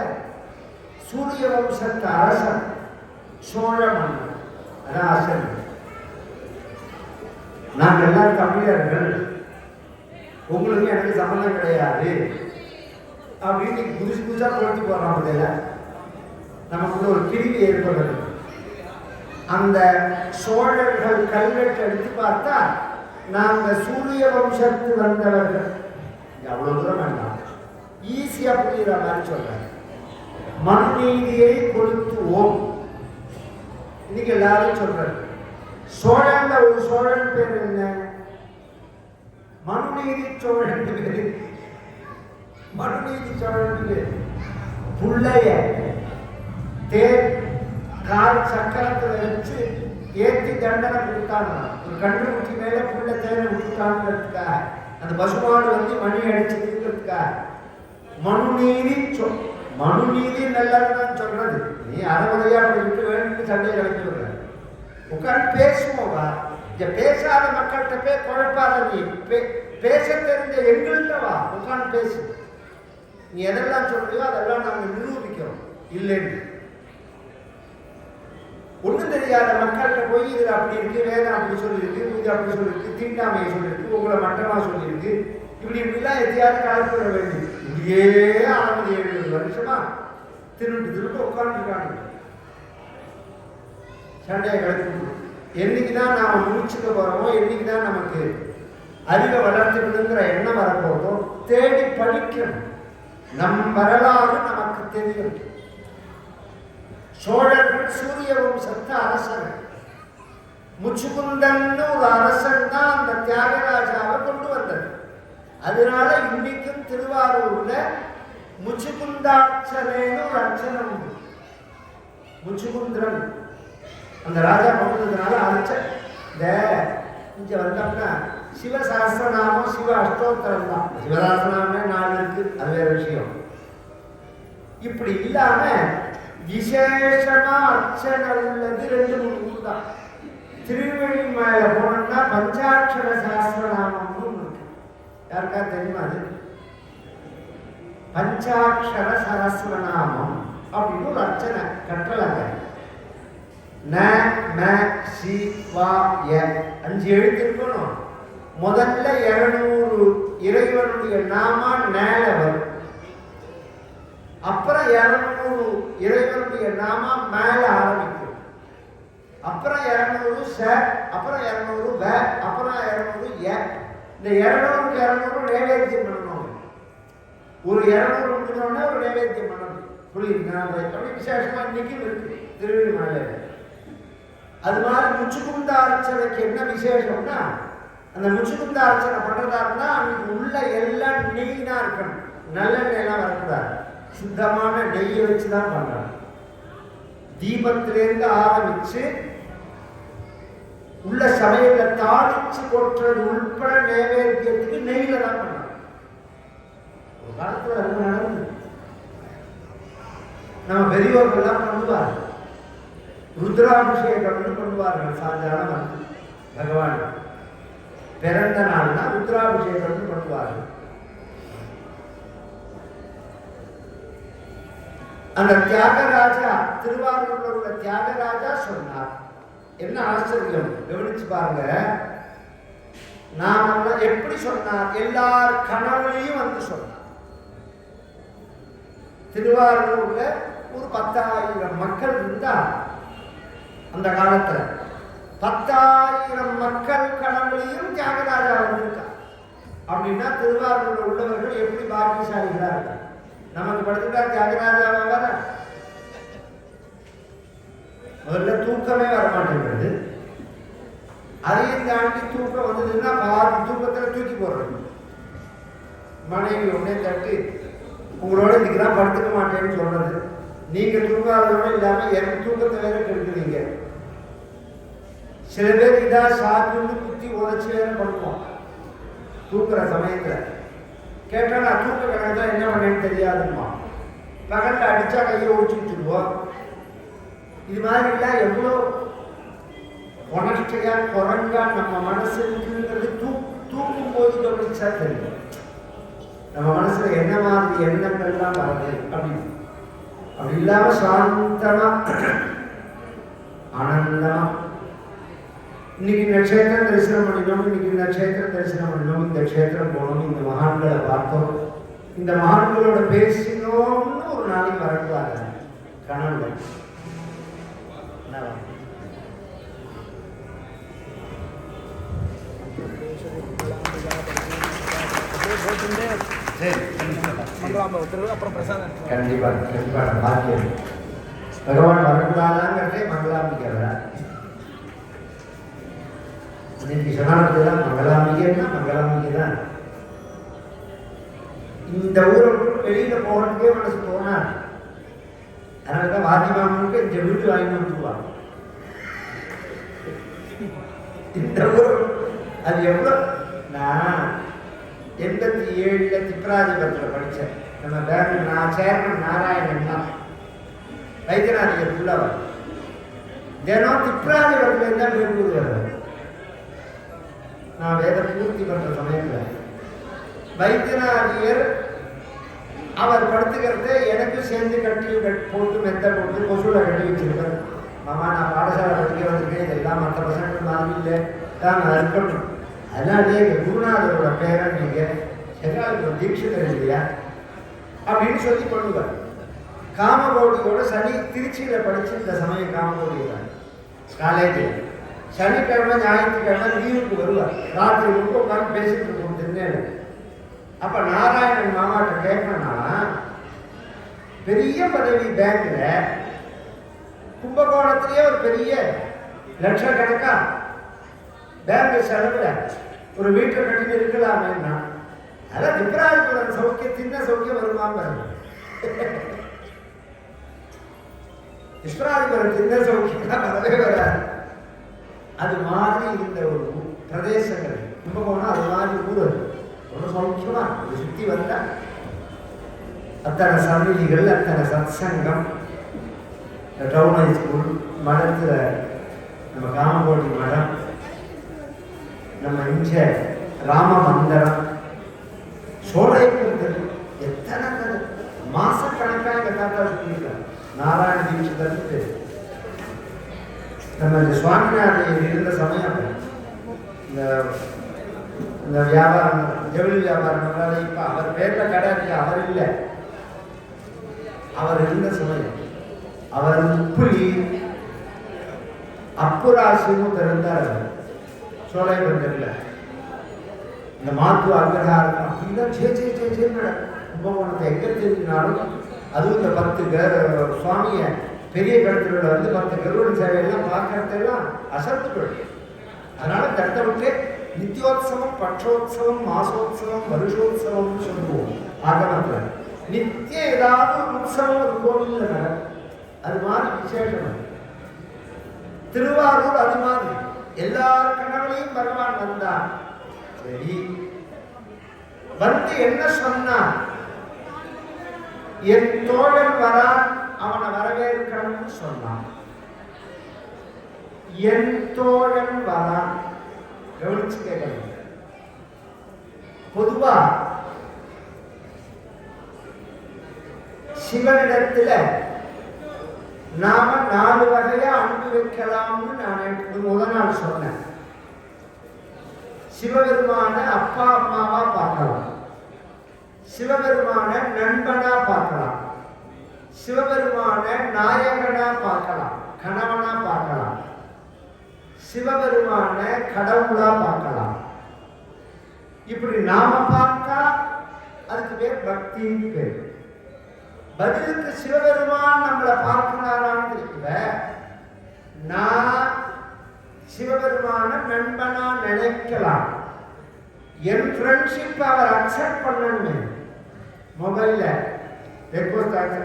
சூரிய வம்சத்து அரசன் சோழ மன்னன், அதான் அரசன். நாங்கள் எல்லாம் தமிழர்கள், உங்களுக்கு எனக்கு சம்பந்தம் கிடையாது அப்படின்னு புதுசு புதுசா கொடுத்து போறோம். முதல்ல நமக்கு ஒரு பிரிவு ஏற்படுது. அந்த சோழர்கள் கல்வெட்டு எடுத்து பார்த்தா நாங்க சூரிய வம்சத்து வந்தவர்கள். அவ்வளவு தூரம் வேண்டாம், ஈஸியா புரியுற மாதிரி சொல்றேன். மனுநீதியை கொளுத்துவோம் இன்னைக்கு எல்லாரும் சொல்றாரு. சோழன் ஒரு சோழன் பேர் என்ன? மனுநீதி சோழன் பேரு. மனுநீதி சோழன் பேர் புள்ளைய தேர் கால் சக்கரத்துல வச்சு ஏற்றி தண்டனை கொடுத்தாங்க. ஒரு கண்டுபிடிச்சி மேல புள்ள தேனை விட்டுட்டாங்கிறதுக்காக, அந்த பசுமாடு வந்து மணி அடிச்சதுங்கிறதுக்காக மனுநீதி மனுநீதி நல்லதுன்னு சொல்றது. நீ அறமுறையா விட்டு வேணும்னு சண்டையை கலந்து விடுற. உட்காந்து பேசுவோவா? இங்க பேசாத மக்கள்கிட்ட போய் குழப்பாத. நீ பேச தெரிஞ்ச எங்கள்கிட்ட வா, உட்காந்து பேசு. நீ எதெல்லாம் சொல்றியோ அதெல்லாம் நாங்கள் நிரூபிக்கிறோம் இல்லைன்னு. ஒன்றும் தெரியாத மக்கள்கிட்ட போய் இது அப்படி இருக்கு, வேதம் அப்படி சொல்லியிருக்கு, இது அப்படி சொல்லியிருக்கு, தீண்டாமையை சொல்லியிருக்கு, உங்களை மட்டமாக சொல்லியிருக்கு, இப்படிலாம் எதையாவது கலந்து விட வேண்டியது. இப்படியே 60-70 வருஷமா திருட்டு உட்காந்துருக்காங்க. சண்டையை கிளப்பி என்னைக்குதான் நாம முடிச்சுக்க போறோமோ, என்னைக்குதான் நமக்கு அறிவை வளர்த்துக்கணுங்கிற எண்ணம் வரப்போதோ தேடி படிக்கணும். நம் வரலாறு நமக்கு தெரியும். சோழர்கள் சூரிய வம்சத்து அரசர்கள். முச்சுக்குந்தன் ஒரு அரசன் தான் அந்த தியாகராஜாவை கொண்டு வந்தது. அதனால இன்னைக்கும் திருவாரூர்ல முச்சுக்குந்தாட்சரேன்னு ஒரு அர்ச்சனை உண்டு. முச்சுக்குந்திரன் அந்த ராஜா கொண்டதுனால அழைச்ச இந்த இங்க வந்தோம்னா சிவசாஸ்திரநாமம் சிவ அஷ்டோத்தரம் தான். சிவசாஸ்திரநாமே 4 இருக்கு, அது வேற விஷயம். இப்படி இல்லாம விசேஷமா அர்ச்சனை உள்ளது 2-3 ஊர் தான். திருவெளிமலை போனோம்னா பஞ்சாட்சர சாஸ்திரநாமம்னு இருக்கு. யாருக்கா தெரியுமா? அது பஞ்சாட்சர சஹஸ்ரநாமம் அப்படின்னு ஒரு அர்ச்சனை கற்றலாங்க. ந ம சி வா ய 5 எழுத்து இருக்கணும். முதல்ல 200 இறைவனுடைய நாமா நேல வரும். அப்புறம் 200 இறைவனுடைய நாமா மேல ஆரம்பிக்கும். அப்புறம் 200 ச, அப்புறம் 200 வ, அப்புறம் 200 ய. இந்த 200க்கு 200 நைவேத்தியம் பண்ணணும். ஒரு 200 முடிஞ்சோடனே ஒரு நைவேத்தியம் பண்ணணும். புரியுதுங்களா? அப்படி விசேஷமா இன்னைக்கும் இருக்கு திருவெளிமலையில. அது மாதிரி முச்சுக்குந்தார்ச்சனைக்கு என்ன விசேஷம்னா, அந்த முச்சுக்குந்தார்ச்சனை பண்றதா இருந்தா அன்னைக்கு உள்ள எல்லாம் நெய் தான் இருக்கணும். நல்லெண்ணெய்லாம் வரக்கூடாது. சுத்தமான நெய்யை வச்சுதான் பண்றாங்க. தீபத்திலேருந்து ஆரம்பிச்சு உள்ள சமையல தாளிச்சு கொட்டுறது உள்பட நைவேத்தியத்துக்கு நெய்ல தான் பண்றாங்க. ஒரு காலத்துல அது நடந்து நம்ம பெரியவர்கள்லாம் பண்ணுவார்கள். ருத்ராபிஷேகம்னு பண்ணுவார்கள். சாதாரண வந்து பகவான் பிறந்த நாள்னா ருத்ராபிஷேகம்னு பண்ணுவார்கள். அந்த தியாகராஜா, திருவாரூர்ல உள்ள தியாகராஜா சொன்னார். என்ன ஆச்சரியம் கவனிச்சு பாருங்க. நாம எப்படி சொன்னார்? எல்லார் கனவுலையும் வந்து சொன்னார். திருவாரூர்ல ஒரு 10,000 மக்கள் இருந்தா அந்த காலத்துல 10,000 மக்கள் கனவுலையும் தியாகராஜா வந்திருக்கார். அப்படின்னா திருவாரூர்ல உள்ளவர்கள் எப்படி பாக்கியசாலிகளா இருக்காங்க. நமக்கு படுத்துட்டா தியாகராஜாவை வர முதல்ல தூக்கமே வரமாட்டேங்கிறது. அதையும் தாண்டி தூக்கம் வந்ததுன்னா பாதி தூக்கத்துல தூக்கி போடுறது. மனைவி உடனே தட்டி உங்களோட இதுக்குதான் படுத்துக்க மாட்டேன்னு சொல்றது. நீங்க தூங்காதோட இல்லாம எனக்கு தூக்கத்தை வேற கெடுக்குறீங்க. சில பேர் இதா சாக்குன்னு குத்தி உழைச்சி வேற பண்ணுவோம் தூக்குற சமயத்துல. கேட்டா நான் தூக்க கணக்கு தான் என்ன பண்ணேன்னு தெரியாதுமா. பகல்ல அடிச்சா கையை ஒழிச்சுட்டுருவோம். இது மாதிரி எல்லாம் எவ்வளோ உணர்ச்சியா குரங்கா நம்ம மனசு இருக்குங்கிறது தூக்கும் போது கவனிச்சா தெரியும். நம்ம மனசுல என்ன மாதிரி எண்ணங்கள்லாம் வருது அப்படின்னு. அப்படி இல்லாம சாந்தமா ஆனந்தமா இன்னைக்கு நட்சத்திரம் தரிசனம் பண்ணினோம், இன்னைக்கு நட்சத்திரம் தரிசனம் பண்ணினோம், இந்த க்ஷேத்திரம் போனோம், இந்த மகான்களை பார்த்தோம், இந்த மகான்களோட பேசினோம்னு ஒரு நாளைக்கு வரக்கூடாது கனவுல. கண்டிப்பா கண்டிப்பா பாக்கியம். பகவான் வரக்கூடாதாங்கிறதே மங்களாம்பிக்கிறதா. இன்னைக்கு சொன்னாலும் மங்களாம்பிகைன்னா மங்களாம்பிகை தான். இந்த ஊரை வெளியில போகிறதுக்கே மனசு தோணாது. அதனாலதான் வாத்திமாமனுக்கு இந்த வீட்டு வாங்கி விட்டுருவாங்க. இந்த ஊர் அது எவ்வளவு. நான் 87ல் திப்ராதிபத்தில் படித்தேன். நம்ம பேங்க் நான் சேர்மன் நாராயணன் தான் வைத்தியநாதிகர் உள்ளவர். தினம் திப்ராதிபத்தில் இருந்தால் பேர் வருவார். நான் வேத பூர்த்தி பண்ற சமயத்தில் வைத்தியநாதிகர் அவர் படுத்துக்கிறத எனக்கு சேர்ந்து கட்டில் போட்டு மெத்த போட்டு கொசுல கட்டி வச்சிருப்பார். மாமா நான் பாடசாலை படிக்க வந்திருக்கேன், இதெல்லாம் மற்ற பசங்கள் மாதிரி இல்லை தான் நான் இருக்கணும். அதனாலே எங்கள் குருநாதரோட பேரன் நீங்கள் சென்றால் தீட்சிதர் இல்லையா அப்படின்னு சொல்லி பண்ணுவார். காமகோடியோட சனி திருச்சியில் படிச்சு இந்த சமயம் காமகோடியில் காலேஜில் சனிக்கிழமை ஞாயிற்றுக்கிழமை லீவுக்கு வருவார். ராத்திரி முழுக்க உட்காந்து பேசிட்டு இருக்கோம் திருநெல். அப்போ நாராயணன் மாமாட்ட கேட்கணும்னா பெரிய பதவி பேங்க்ல கும்பகோணத்திலேயே ஒரு பெரிய லட்சக்கணக்கா பேங்க் செலவுல ஒரு வீட்டை கட்டி இருக்கலாமேன்னா அதான் விபராஜபுரம் சௌக்கியம் சின்ன சௌக்கியம் வருவாங்க. விஸ்வராஜபுரம் சின்ன சௌக்கியம் தான் வரவே வராது. அது மாதிரி இந்த ஒரு பிரதேசங்கள் கும்பகோணம் அது மாதிரி ஊர் ஒரு சௌக்கியமா ஒரு சுத்தி வந்தா அத்தனை சந்நிதிகள் அத்தனை சத்சங்கம். டவுன் ஹை ஸ்கூல் மடத்தில் நம்ம காமகோடி மடம், நம்ம இஞ்ச ராம மந்திரம், சோழைப்பூர் எத்தனை மாசக்கணக்காக எங்கள் தாத்தா சொல்லியிருக்காங்க. நாராயண தீட்சிதர்னு நம்ம இந்த சுவாமிநாதன் இருந்த சமயம் இந்த வியாபாரம் ஜவுளி வியாபாரம் இப்போ அவர் பேரில் கடை இருக்கு, அவர் இல்லை. அவர் இருந்த சமயம் அவர் உப்புலி அப்புராசின்னு இருந்தார் சோழைபந்தரில். இந்த மாத்து அக்ரஹாரம் அப்படின்னா கும்பகோணத்தை எங்கே தெரிஞ்சினாலும் அதுவும் இந்த 10 சுவாமியை பெரிய கடத்தில வந்து 10 கருவடி சேவையெல்லாம் பார்க்கறதெல்லாம் அசத்துக்கள். அதனால இந்த இடத்த விட்டு நித்தியோத்சவம், பட்சோத்சவம், மாசோத்சவம், வருஷோத்சவம்னு சொல்லுவோம் ஆகமத்தில். நித்திய ஏதாவது ஒரு உற்சவம் ஒரு கோவிலில் நடக்கும். அது மாதிரி விசேஷம். திருவாரூர் அது மாதிரி எல்லார் கனவுலையும் பகவான் வந்தான். சரி வந்து என்ன சொன்னான்? என் தோழன் வரான், அவனை வரவேற்கணும்னு சொன்னான். என் தோழன் வரான், கவனிச்சு கேட்கணும். பொதுவா சிவனிடத்துல நாம 4 வகையா அன்பு வைக்கலாம்னு நான் முதல் நாள் சொன்னேன். சிவபெருமான அப்பா அம்மாவா பார்க்கலாம், சிவபெருமான நண்பனா பார்க்கலாம், சிவபெருமான நாயகனா பார்க்கலாம், கணவனா பார்க்கலாம், சிவபெருமான கடவுளா பார்க்கலாம். இப்படி நாம பார்த்தா அதுக்கு பேர் பக்தின்னு பேர். பதிலுக்கு சிவபெருமான் நம்மளை பார்க்கிறாரான்னு தெரியல. நான் சிவபெருமான நண்பனா நினைக்கலாம். என் ஃப்ரெண்ட்ஷிப் அவர் அக்செப்ட் பண்ணணுமே. மொபைல்ல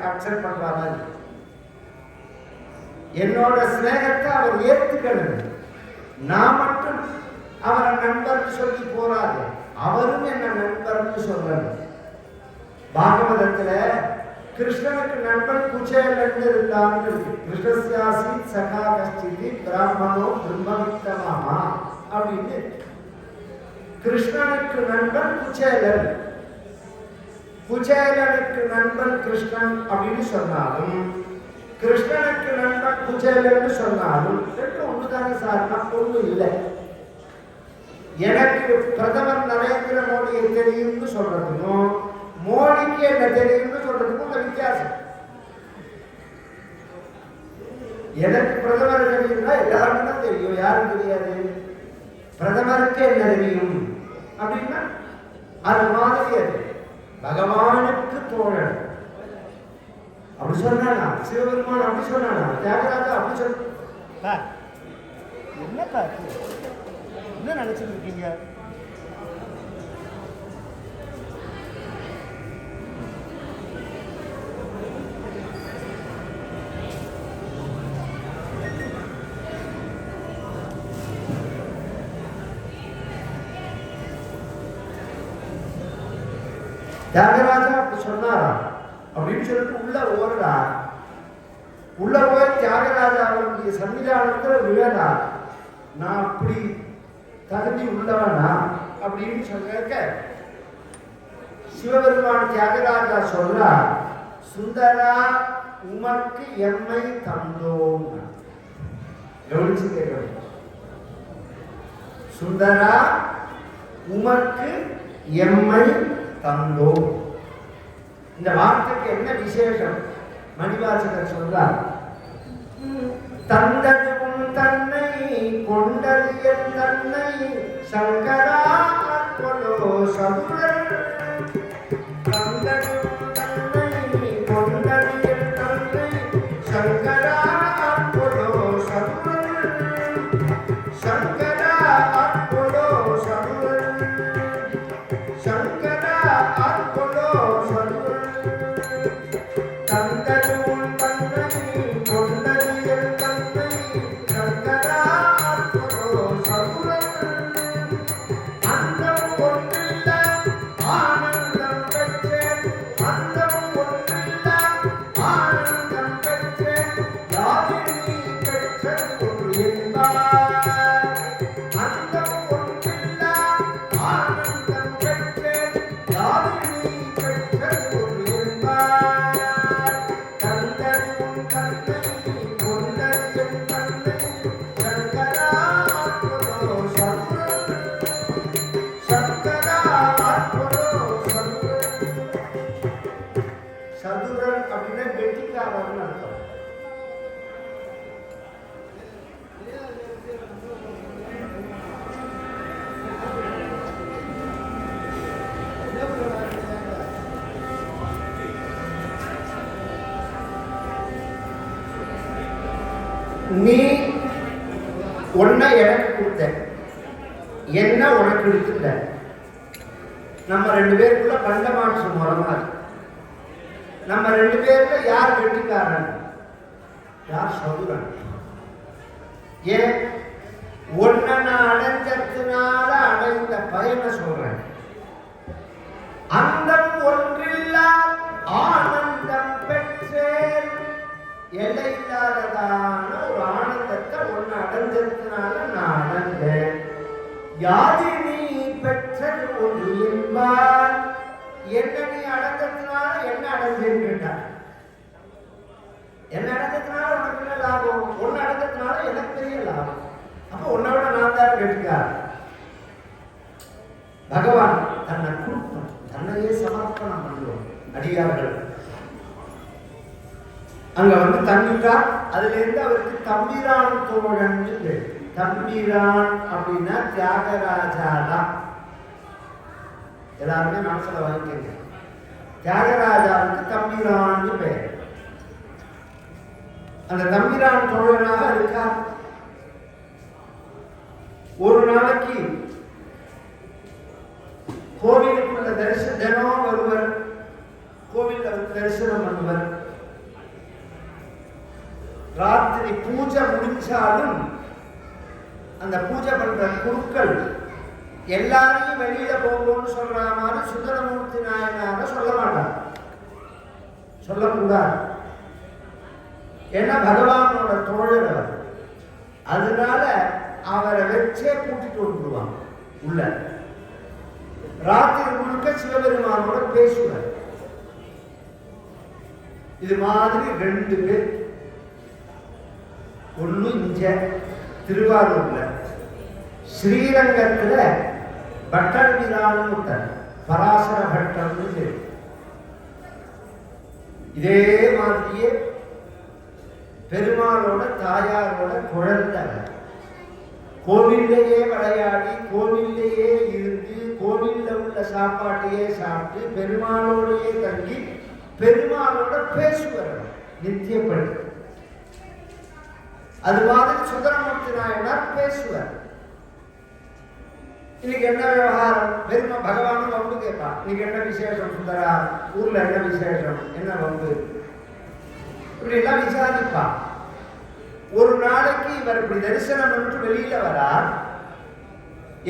அக்செப்ட் பண்ற மாதிரி என்னோட ஸ்நேகத்தை அவர் ஏற்றுக்கணும். நான் மட்டும் அவரை நண்பர்னு சொல்லி போறாது, அவரும் என்ன நண்பர்னு சொல்லணும். பாகவதத்துல கிருஷ்ணனுக்கு நண்பன் குச்சேலன் இருந்தான்னு இருக்கு. கிருஷ்ணஸ்யாசி சகா கஷ்டிதி பிராமணோ பிரம்மவித்தமா அப்படின்னு. கிருஷ்ணனுக்கு நண்பன் குச்சேலன், குச்சேலனுக்கு நண்பன் கிருஷ்ணன் அப்படின்னு சொன்னாலும், கிருஷ்ணனுக்கு நண்பன் குச்சேலன்னு சொன்னாலும் ரெண்டும் ஒண்ணுதானே சார்? நான் ஒண்ணு இல்லை. எனக்கு பிரதமர் நரேந்திர மோடியை தெரியும்னு சொல்றதுக்கும் மோடிக்கு என்ன தெரியும்னு சொல்றதுக்கும் உள்ள வித்தியாசம். எனக்கு பிரதமர் தெரியும்னா எல்லாருக்கும் தான் தெரியும், யாரும் தெரியாது. பிரதமருக்கு என்ன தெரியும் அப்படின்னா அது மாதிரி அது பகவானுக்கு தோழன் அப்படி சொன்னானா, சிவபெருமான் அப்படி சொன்னானா, தியாகராஜா அப்படி சொன்ன. என்னப்பா என்ன நினைச்சிட்டு இருக்கீங்க? தியாகராஜா அப்படி சொன்னாரா அப்படின்னு சொல்லிட்டு உள்ள ஓடுறா. உள்ள போய் தியாகராஜா அவருடைய சன்னிதானத்தில் விழறா. நான் அப்படி தகுதி உள்ளவனா அப்படின்னு சொல்ல சிவபெருமான் தியாகராஜா சொல்றா, சுந்தரா உமக்கு எம்மை தந்தோம். கவனிச்சு கேட்கணும். சுந்தரா உமக்கு எம்மை தந்தோம். இந்த வார்த்தைக்கு என்ன விசேஷம்? மணிவாசகர் சொல்றார், தந்ததும் தன்னை கொண்டது என் தன்னை சங்கரா கொலோ சதுரன். தந்ததும் தன்னை கொண்டது என் தன்னை சங்கரா கொலோ சதுரன். சங்கரா கொலோ சதுரன். சங்கரா கொலோ சதுரன். தந்ததும் தன்னை கொண்டது என் தன்னை சங்கரா கொலோ சதுரன். அந்தம் ஒன்றில்ல ஆனந்தம் பெற்றேன். அந்தம் ஒன்றில்ல ஆனந்தம் பெற்றேன். யாதினி பெற்றது ஒரு என்பார். அந்தம் ஒன்றில்ல ஆனந்தம் பெற்றேன். யாதினி பெற்றது ஒரு என்பார். தந்ததும் தன்னை கொண்டது என் தன்னை சங்கரா கொலோ சதுரன். சங்கரா கொலோ சதுரன். சதுரன் அப்படின்னா கெட்டிக்காரர்னு அர்த்தம். நீ ஒன்ன எனக்கு கொடுத்த, என்ன உனக்கு எடுத்துட்ட. நம்ம ரெண்டு பேருக்குள்ள பண்டமாற்று முறை மாதிரி. நம்ம ரெண்டு பேர்ல யார் வெட்டிக்காரன், யார் சதுரன்? ஏன் ஒன்ன நான் அடைஞ்சதுனால அடைந்த பயனை சொல்றேன். அந்தம் ஒன்றில்லா ஆனந்தம் பெற்றேன். எல்லை இல்லாததான ஒரு ஆனந்தத்தை ஒன்னு அடைஞ்சதுனால நான் அடைந்தேன். யாதி நீ பெற்றது ஒன்று என்பார். என்ன நீ அடைஞ்சதுனால என்ன அடைஞ்சேன்னு கேட்டார். என்ன அடைஞ்சதுனால உனக்கு என்ன லாபம்? ஒன்னு அடைஞ்சதுனால எனக்கு பெரிய லாபம். அப்ப உன்னோட நான் தான் கேட்டுக்கார். பகவான் தன்னை கொடுப்போம், தன்னையே சமர்ப்பணம் பண்ணுவோம் அடியார்கள். அங்க வந்து தங்கிட்டா, அதுல இருந்து அவருக்கு தம்பிரான் தோழன். தம்பிரான் அப்படின்னா தியாகராஜா தான். எல்லாருமே மனசுல வாங்கிக்கங்க. தியாகராஜாவுக்கு தம்பிரான் பெயர். அந்த தம்பிரான் தோழனாக இருக்கார். ஒரு நாளைக்கு கோவிலுக்குள்ள தினம் வருவர், கோவில்ல தரிசனம் பண்ணுவர். ராத்திரி பூஜை முடிஞ்சாலும் அந்த பூஜை பண்ற குருக்கள் எல்லாரையும் வெளியில போகணும்னு சொல்ற மாதிரி சுந்தரமூர்த்தி நாயனார சொல்ல மாட்டார், சொல்லக்கூடாது. ஏன்னா பகவானோட தோழர் அவர். அதனால அவரை வச்சே கூட்டிட்டு வந்துடுவாங்க உள்ள. ராத்திரி முழுக்க சிவபெருமானோட பேசுவார். இது மாதிரி ரெண்டு பேர். ஒண்ணு இங்க திருவாரூர்ல, ஸ்ரீரங்கத்துல பட்டர் வீரான்னு பராசர பட்டர்னு. இதே மாதிரியே பெருமாளோட தாயாரோட குழந்தை கோவில்லையே விளையாடி, கோவில்லையே இருந்து, கோவில்ல உள்ள சாப்பாட்டையே சாப்பிட்டு, பெருமாளோடையே தங்கி, பெருமாளோட பேசுவார் நித்தியப்படி. அது மாதிரி சுந்தரமூர்த்தி நாயனார் பேசுவார். இன்னைக்கு என்ன விவகாரம்? பெருமா பகவானும் வம்பு கேட்பான். இன்னைக்கு என்ன விசேஷம் சுந்தரா? ஊர்ல என்ன விசேஷம்? என்ன வம்பு? இப்படி எல்லாம் விசாரிப்பான். ஒரு நாளைக்கு இவர் இப்படி தரிசனம் பண்ணிட்டு வெளியில வரார்.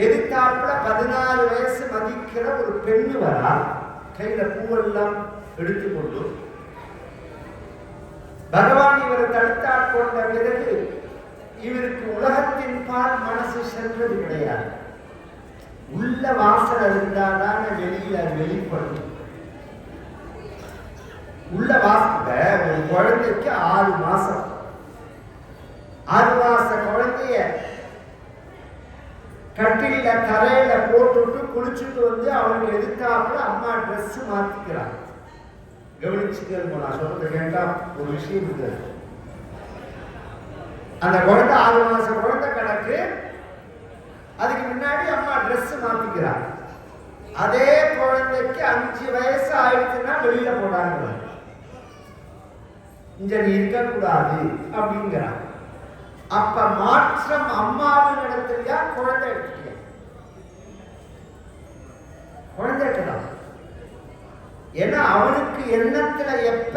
எதிர்த்தாப்புல 14 வயசு மதிக்கிற ஒரு பெண்ணு வரா, கையில பூவெல்லாம் எடுத்துக்கொண்டு. பகவான் இவரை தடுத்தாற் கொண்ட பிறகு இவருக்கு உலகத்தின் பால் மனசு சென்றது கிடையாது. உள்ள வாசல் இருந்தாதான் வெளியில வெளிப்படும். உள்ள வாசல ஒரு குழந்தைக்கு 6 மாசம். 6 மாச குழந்தைய கட்டில தரையில போட்டுட்டு குளிச்சுட்டு வந்து அவனுக்கு எதிர்த்தாப்புல அம்மா ட்ரெஸ் மாத்திக்கிறான். கவனிச்சுக்க. நான் சொல்றதை கேட்டா ஒரு விஷயம் இருக்கு. அந்த குழந்தை 6 மாசம் குழந்தை கணக்கு. அதுக்கு முன்னாடி அம்மா ட்ரெஸ் மாத்திக்கிறார். அதே குழந்தைக்கு 5 வயசு ஆயிடுச்சுன்னா வெளியில போடாங்க. இங்க நீ இருக்கக்கூடாது அப்படிங்கிறார். அப்ப மாற்றம் அம்மாவின் இடத்துலயா குழந்தை எடுத்துக்க? குழந்தை எடுத்துதான். ஏன்னா அவனுக்கு எண்ணத்துல எப்ப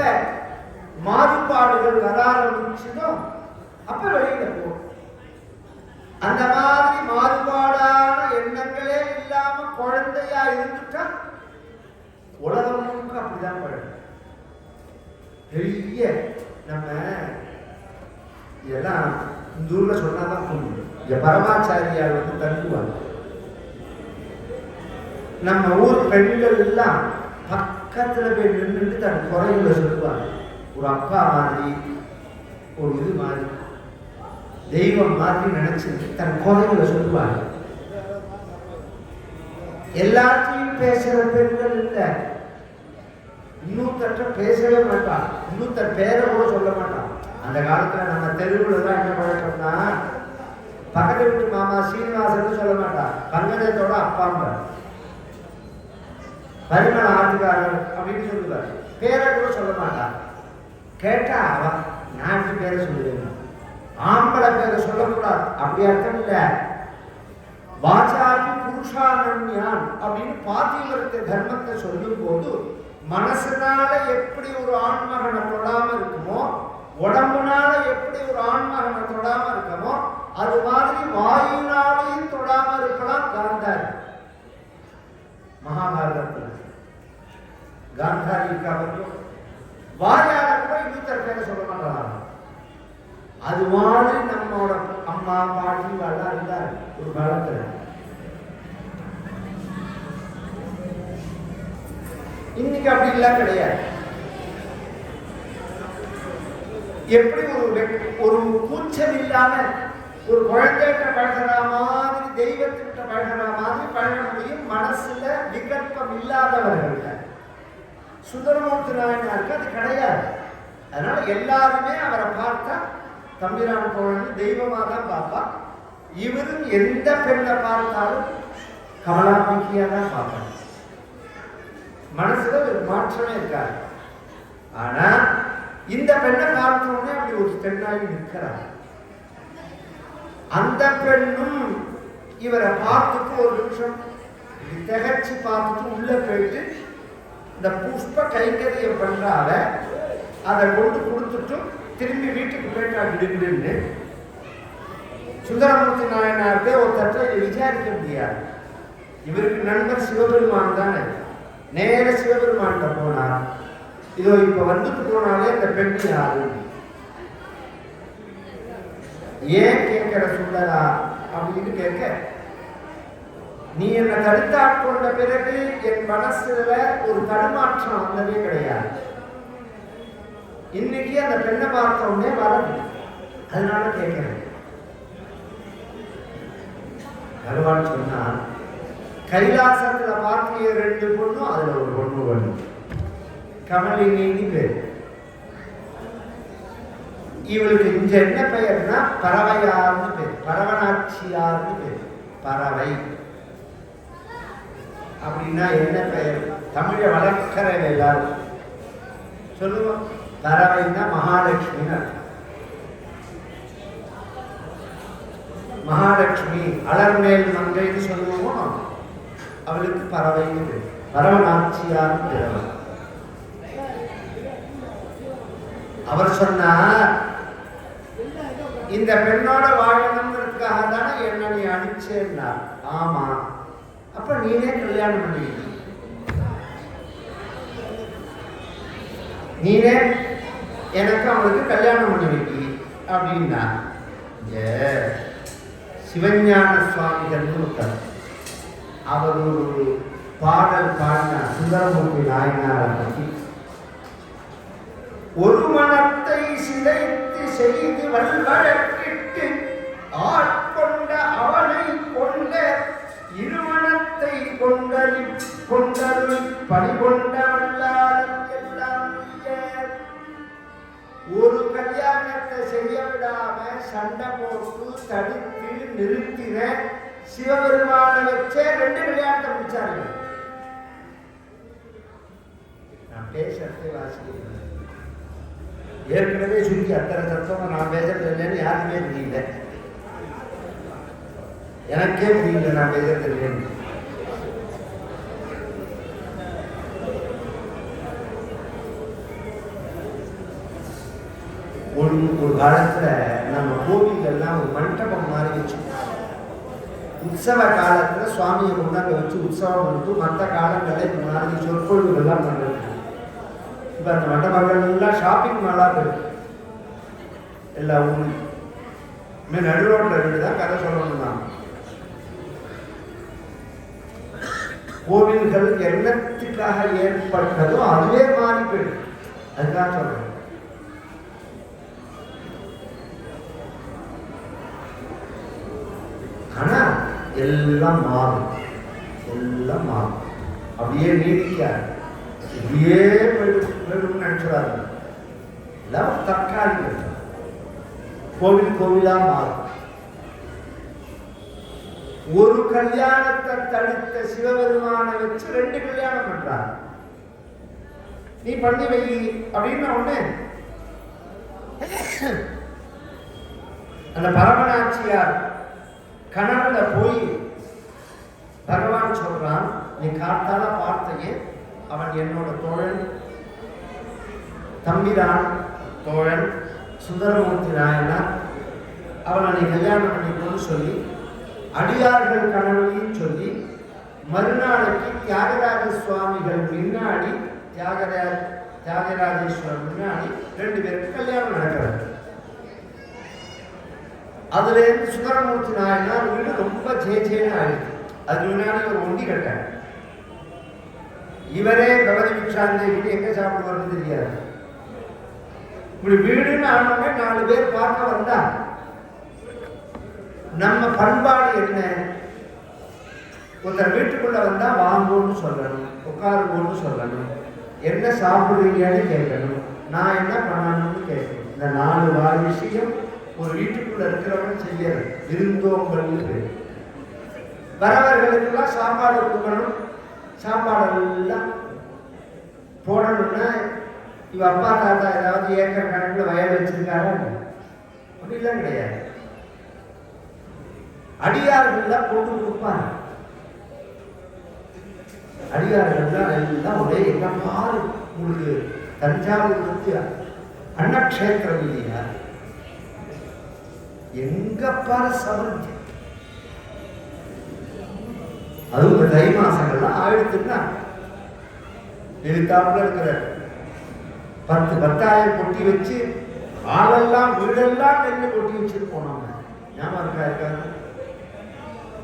மாறுபாடுகள் வர ஆரம்பிச்சதோ அப்ப வெளியில போ. அந்த மாதிரி மாறுபாடான எண்ணங்களே இல்லாம குழந்தையா இருந்துட்டா உலகம் முழுக்க அப்படிதான் பழகும். பெரிய நம்ம இதெல்லாம் இந்த ஊர்ல சொன்னாதான் புரியும். இந்த பரமாச்சாரியார் தங்குவாங்க. நம்ம ஊர் பெண்கள் எல்லாம் பக்கத்துல போய் நின்றுட்டு தன் குறைகளை சொல்லுவாங்க. ஒரு அப்பா மாதிரி, ஒரு இது மாதிரி, தெய்வம் மாதிரி நினைச்சு தன் குறைகளை சொல்லுவாங்க. எல்லாத்தையும் பேசுற பெண்கள் இல்லை. இன்னொருத்தட்ட பேசவே மாட்டான். இன்னொருத்தர் பேரை கூட சொல்ல மாட்டான். அந்த காலத்துல நம்ம தெருவில் தான் என்ன பழக்கம்னா, பக்கத்து வீட்டு மாமா சீனிவாசன் சொல்ல மாட்டான். பங்கஜத்தோட அப்பாங்க பரிமள ஆட்டுக்காரர் அப்படின்னு சொல்லுவார். பேரை கூட சொல்ல மாட்டான். கேட்டா அவன் நாட்டு பேரை சொல்லுவேன், ஆம்பளை பேரை சொல்லக்கூடாது. அப்படி அர்த்தம் இல்ல. வாசாதி புருஷானன்யான் அப்படின்னு பாத்தியவரத்தை தர்மத்தை சொல்லும் போது மனசுனால எப்படி ஒரு ஆண்மகனை தொடாம இருக்குமோ, உடம்புனால எப்படி ஒரு ஆண்மகனை தொடாம இருக்குமோ, அது மாதிரி வாயினாலையும் தொடாம இருக்கலாம். காந்தாரி மகாபாரதத்தில் காந்தாரி வாயால கூட இன்னொருத்தர் பேரை சொல்ல மாட்டாங்க. அது மாதிரி நம்மோட அம்மா பாட்டி எல்லாம் இருந்தார் ஒரு காலத்துல. இன்னைக்கு அப்படி எல்லாம் கிடையாது. எப்படி ஒரு கூச்சல் இல்லாம ஒரு குழந்தைகிட்ட பழகிற மாதிரி, தெய்வத்திட்ட பழகிற மாதிரி பழக முடியும். மனசுல விகல்பம் இல்லாதவர்கள். சுந்தரமூர்த்தி நாயனாருக்கு அது கிடையாது. அதனால எல்லாருமே அவரை பார்த்தா தம்பிரான் கோவில் தெய்வமா தான் பார்ப்பா. இவரும் எந்த பெண்ணை பார்த்தாலும் கமலாம்பிக்கையா தான் பார்ப்பாங்க. மனசுல ஒரு மாற்றமே இருக்காது. ஆனா இந்த பெண்ணை பார்த்தோன்னே அப்படி ஒரு பெண்ணாகி நிற்கிறார். அந்த பெண்ணும் இவரை பார்த்துட்டு ஒரு நிமிஷம் திகச்சு பார்த்துட்டு உள்ள போயிட்டு இந்த புஷ்ப கைங்கரியம் பண்றால அதை கொண்டு கொடுத்துட்டு திரும்பி வீட்டுக்கு போயிட்டு சுந்தரமூர்த்தி நாயனார்தே ஒரு தட்டை விசாரிக்க முடியாது. இவருக்கு நண்பர் சிவபெருமான் தானே. நேர சிவபெருமான் போனார். இதோ இப்ப வந்துட்டு போனாலே இந்த பெண் யாரு ஏன் கேட்கிற சுந்தரா அப்படின்னு கேட்க, நீ என்னை தடுத்தாட்கொண்ட பிறகு என் மனசுல ஒரு தடுமாற்றம் வந்ததே கிடையாது. இன்னைக்கு அந்த பெண்ணை பார்த்த உடனே வரது, அதனால கேட்கிறேன். பகவான் சொன்னா, கைலாசத்துல பார்த்திய 2 பொண்ணும் அதுல ஒரு பொண்ணு வேணும். கமலினி பேர். இவளுக்கு இங்க என்ன பெயர்னா பறவையார்னு பேர், பரவனாட்சியார்னு பேர். பறவை அப்படின்னா என்ன பெயர்? தமிழ வளர்க்கிற எல்லாரும் சொல்லுவோம். பறவைன்னா மகாலட்சுமின்னு அர்த்தம். மகாலட்சுமி அலர்மேல் மங்கைன்னு சொல்லுவோமோ, அவளுக்கு பறவைன்னு பேர். பரவனாட்சியார்னு பேர். அவர் சொன்னார், இந்த பெண்ணோட வாழணுங்கிறதுக்காக தானே என்ன நீ அனுப்பிச்சேன்னார். ஆமா, அப்ப நீனே கல்யாணம் பண்ணி, நீனே எனக்கு அவளுக்கு கல்யாணம் பண்ணி வைக்கி அப்படின்னா. சிவஞான சுவாமிகள் ஒருத்தர், அவர் ஒரு பாடல் பாடினார் சுந்தரமூர்த்தி நாயனாரை பற்றி. ஒரு மனத்தை சிதைத்து செய்து வல்வழக்கிட்டு ஆட்கொண்ட அவனை கொண்ட இருமணத்தை கொண்டருள் பணிகொண்ட வல்லாளர் எல்லாம் கல்யாணத்தை செய்ய விடாம சண்டை போட்டு தடுத்து நிறுத்தின சிவபெருமான வச்சே 2 கல்யாணத்தை முடிச்சாரு. நான் பேசுறதே வாசிக்கிறேன். ஏற்கனவே சுற்றி அத்தனை சத்தம் நான் பேசுறது இல்லைன்னு யாருமே புரியல. எனக்கே புரியல நான் பேசுறது இல்லைன்னு. ஒரு காலத்துல நம்ம கோவிலெல்லாம் ஒரு மண்டபம் மாதிரி வச்சு உற்சவ காலத்துல சுவாமியை கொண்டாங்க வச்சு உற்சவம் வந்து மற்ற காலங்களில் இந்த மாதிரி சொற்பொழிவுகள்லாம் பண்றது. இப்ப அந்த மண்டபங்கள்லாம் ஷாப்பிங் மாலா போயிருக்கு எல்லா ஊர்லையும். நடு ரோட்ல இருந்துதான் கதை சொல்லணும் தான். கோவில்கள் எண்ணத்துக்காக ஏற்பட்டதோ அதுவே மாறி போயிருக்கு. அதுதான் சொல்றேன். ஆனா எல்லாம் மாறும், எல்லாம் மாறும். அப்படியே நீடிக்காது, இப்படியே போயிடும் நினைச்சுறாரு. எல்லாம் தற்காலிக. கோவில் கோவிலா மாறும். ஒரு கல்யாணத்தை தடுத்த சிவபெருமான வச்சு 2 கல்யாணம் பண்றார். நீ பண்ணி வை அப்படின்னு ஒண்ணு அந்த பரமநாச்சியார் கனவுல போய் பகவான் சொல்றான், நீ காத்தால பார்த்தையே அவன் என்னோட தோழன், தம்பிரான் தோழன் சுந்தரமூர்த்தி நாயனார், அவனை நீ கல்யாணம் பண்ணிக்கணும்னு சொல்லி அடியார்கள் கனவுலையும் சொல்லி மறுநாளைக்கு தியாகராஜ சுவாமிகள் முன்னாடி தியாகராஜேஸ்வரர் முன்னாடி 2 பேருக்கு கல்யாணம் நடக்கிறது. அதுல இருந்து சுந்தரமூர்த்தி நாயனார் வீடு ரொம்ப ஜேஜேன்னு ஆயிடுச்சு. அதுக்கு முன்னாடி ஒரு ஒண்டி கட்டார். இவரே பகவதி விக்ஷாந்தை வீடு எங்க சாப்பிடுவார்னு தெரியாது. இப்படி வீடுன்னு ஆனோடனே 4 பேர் பார்க்க வந்தா நம்ம பண்பாடு என்ன? ஒருத்தர் வீட்டுக்குள்ள வந்தா வாங்கன்னு சொல்லணும், உட்காருங்கன்னு சொல்லணும், என்ன சாப்பிடுறீங்கன்னு கேட்கணும், நான் என்ன பண்ணணும்னு கேட்கணும். இந்த 4 விஷயம் ஒரு வீட்டுக்குள்ள இருக்கிறவங்க செய்யறது. விருந்தோம்பல் வரவர்களுக்கெல்லாம் சாப்பாடு கொடுக்கணும். சாப்பாடெல்லாம் போடணும்னா இவ அப்பா தாத்தா ஏதாவது ஏக்கர் கணக்குல வயல் வச்சிருக்காரா? அப்படிலாம் கிடையாது. அடியார்கள் போட்டு கொடுப்பாங்க. அடியார்கள் எல்லாம் ஒரே என்ன பாரு. உங்களுக்கு தஞ்சாவூர் வந்து அன்னக்ஷேத்திரம் இல்லையா? எங்க பாரு சமர்த்தி. அதுவும் இந்த தை மாசங்கள்லாம் ஆயிடுத்துன்னா எழுத்தாப்புல இருக்கிற 10,000 கொட்டி வச்சு ஆளெல்லாம் வீடெல்லாம் நெல்லு கொட்டி வச்சுட்டு போனாங்க. ஞாபகம் இருக்காரு?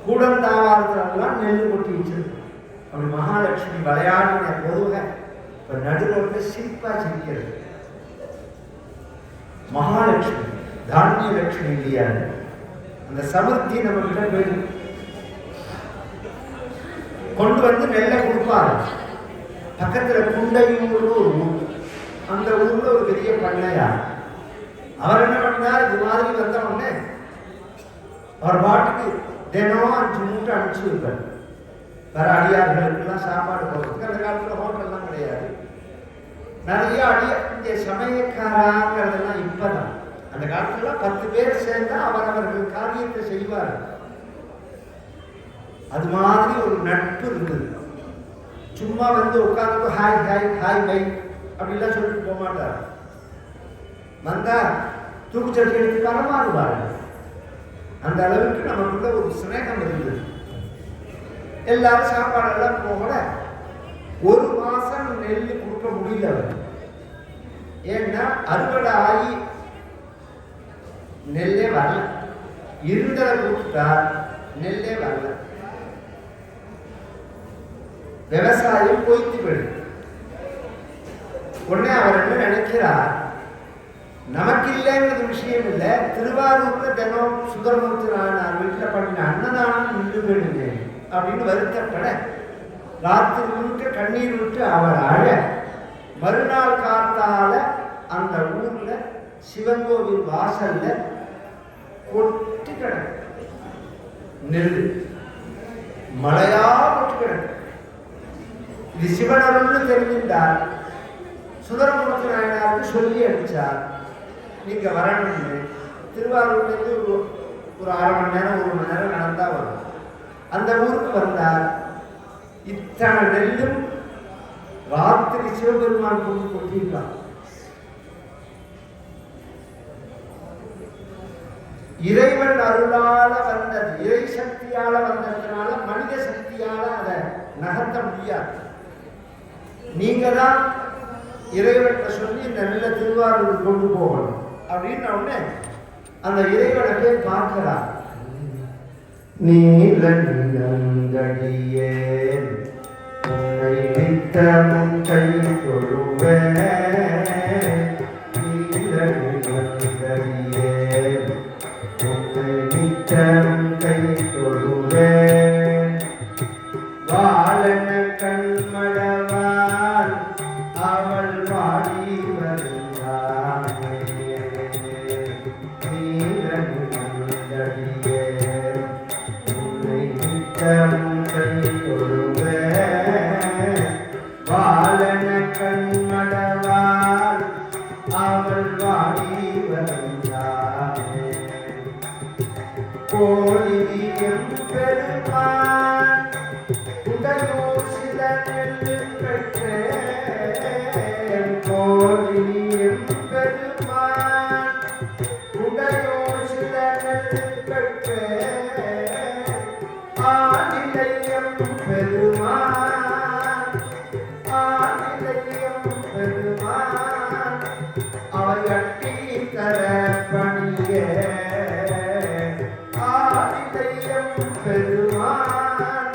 கூடந்தாவாரத்துலாம் நெல்லு கொட்டி வச்சிருக்கு. அப்படி மகாலட்சுமி விளையாடின பொதுவாக இப்ப நடுரோட்டில் சிரிப்பா சிரிக்கிறது. மகாலட்சுமி தானிய லட்சுமி இல்லையா? அந்த சமர்த்தி நம்ம கிட்ட போயிடும். கொண்டு வந்து நெல்லை கொடுப்பாரு. பக்கத்துல குண்டையூர்னு ஒரு ஊர். அந்த ஊர்ல ஒரு பெரிய பண்ணையா. அவர் என்ன பண்ணார்? இது மாதிரி வந்த உடனே அவர் பாட்டுக்கு தினம் 5 மூட்டை அனுப்பிச்சு வைப்பார். வர அடியார்களுக்கெல்லாம் சாப்பாடு போகிறதுக்கு. அந்த காலத்துல ஹோட்டல்லாம் கிடையாது. நிறைய இங்க சமயக்காராங்கிறதெல்லாம் இப்பதான். அந்த காலத்துல 10 பேர் சேர்ந்தா அவரவர்கள் காரியத்தை செய்வார். அது மாதிரி ஒரு நட்பு இருந்தது. சும்மா வந்து உட்கார்ந்து ஹாய் ஹாய் ஹாய் பை அப்படிலாம் சொல்லிட்டு போக மாட்டார். வந்தா தூக்குச்சட்டி எடுத்து பரமாறுவார். அந்த அளவுக்கு நமக்குள்ள ஒரு சிநேகம் இருந்தது. எல்லாரும் சாப்பாடெல்லாம் போகல. 1 மாசம் நெல் கொடுக்க முடியல. ஏன்னா அறுவடை ஆகி நெல்லே வரல. இருந்ததை கொடுத்துட்டா நெல்லே வரல. விவசாயம் போய்த்து போயிடுது. உடனே அவர் என்ன நினைக்கிறார்? நமக்கு இல்லைங்கிறது விஷயம் இல்லை. திருவாரூர்ல தினம் சுந்தரமூர்த்தி நாயனார் வீட்டில் பண்ணின அன்னதானம் நின்று போயிடுங்க அப்படின்னு வருத்தப்பட ராத்திரி முழுக்க கண்ணீர் விட்டு அவர் அழ மறுநாள் காத்தால அந்த ஊர்ல சிவன் கோவில் வாசல்ல கொட்டி கிடக்கு நெல், மழையா கொட்டி கிடக்கு. இது சிவனருள்னு தெரிஞ்சிருந்தார் சுந்தரமூர்த்தி நாயனாருக்கு சொல்லி அடிச்சார், நீங்க வரணும்னு. திருவாரூர்லேருந்து ஒரு 1/2 மணி நேரம் 1 மணி நேரம் நடந்தா வரும். அந்த ஊருக்கு வந்தார். இத்தனை நெல்லும் ராத்திரி சிவபெருமான் கொண்டு கொட்டிருக்கான். இறைவன் அருளால வந்தது, இறை சக்தியால வந்ததுனால மனித சக்தியால அதை நகர்த்த முடியாது. நீங்க தான் இறைவன் சொல்லி இந்த நெல்லை திருவாரூர் கொண்டு போகணும் அப்படின்ன உடனே அந்த இறைவனை போய் பார்க்கிறார். நீல நிலங்கடியேன் உன்னை நித்தமும் கை தொழுவேன், நீல நிலங்கடியேன் உன்னை நித்தமும் கை தொழுவேன், வாழன கண்மடவான் அவள் வாடி வருவானே, நீல நிலங்கடியேன் உன்னை நித்தமும் கை தொழுவேன், வாழன கண்மடவான் அவள் வாடி வருவானே, கோழியம் பெருமான் உடையோர் சில நெல்லு பெற்றேன், கோழியம் பெருமான் உடையோர் சில நெல்லு பெற்றேன், ஆதிலையம் பெருமான் ஆதிலையம் பெருமான் அவை கட்டி தர பணியே, ஆதிலையம் பெருமான்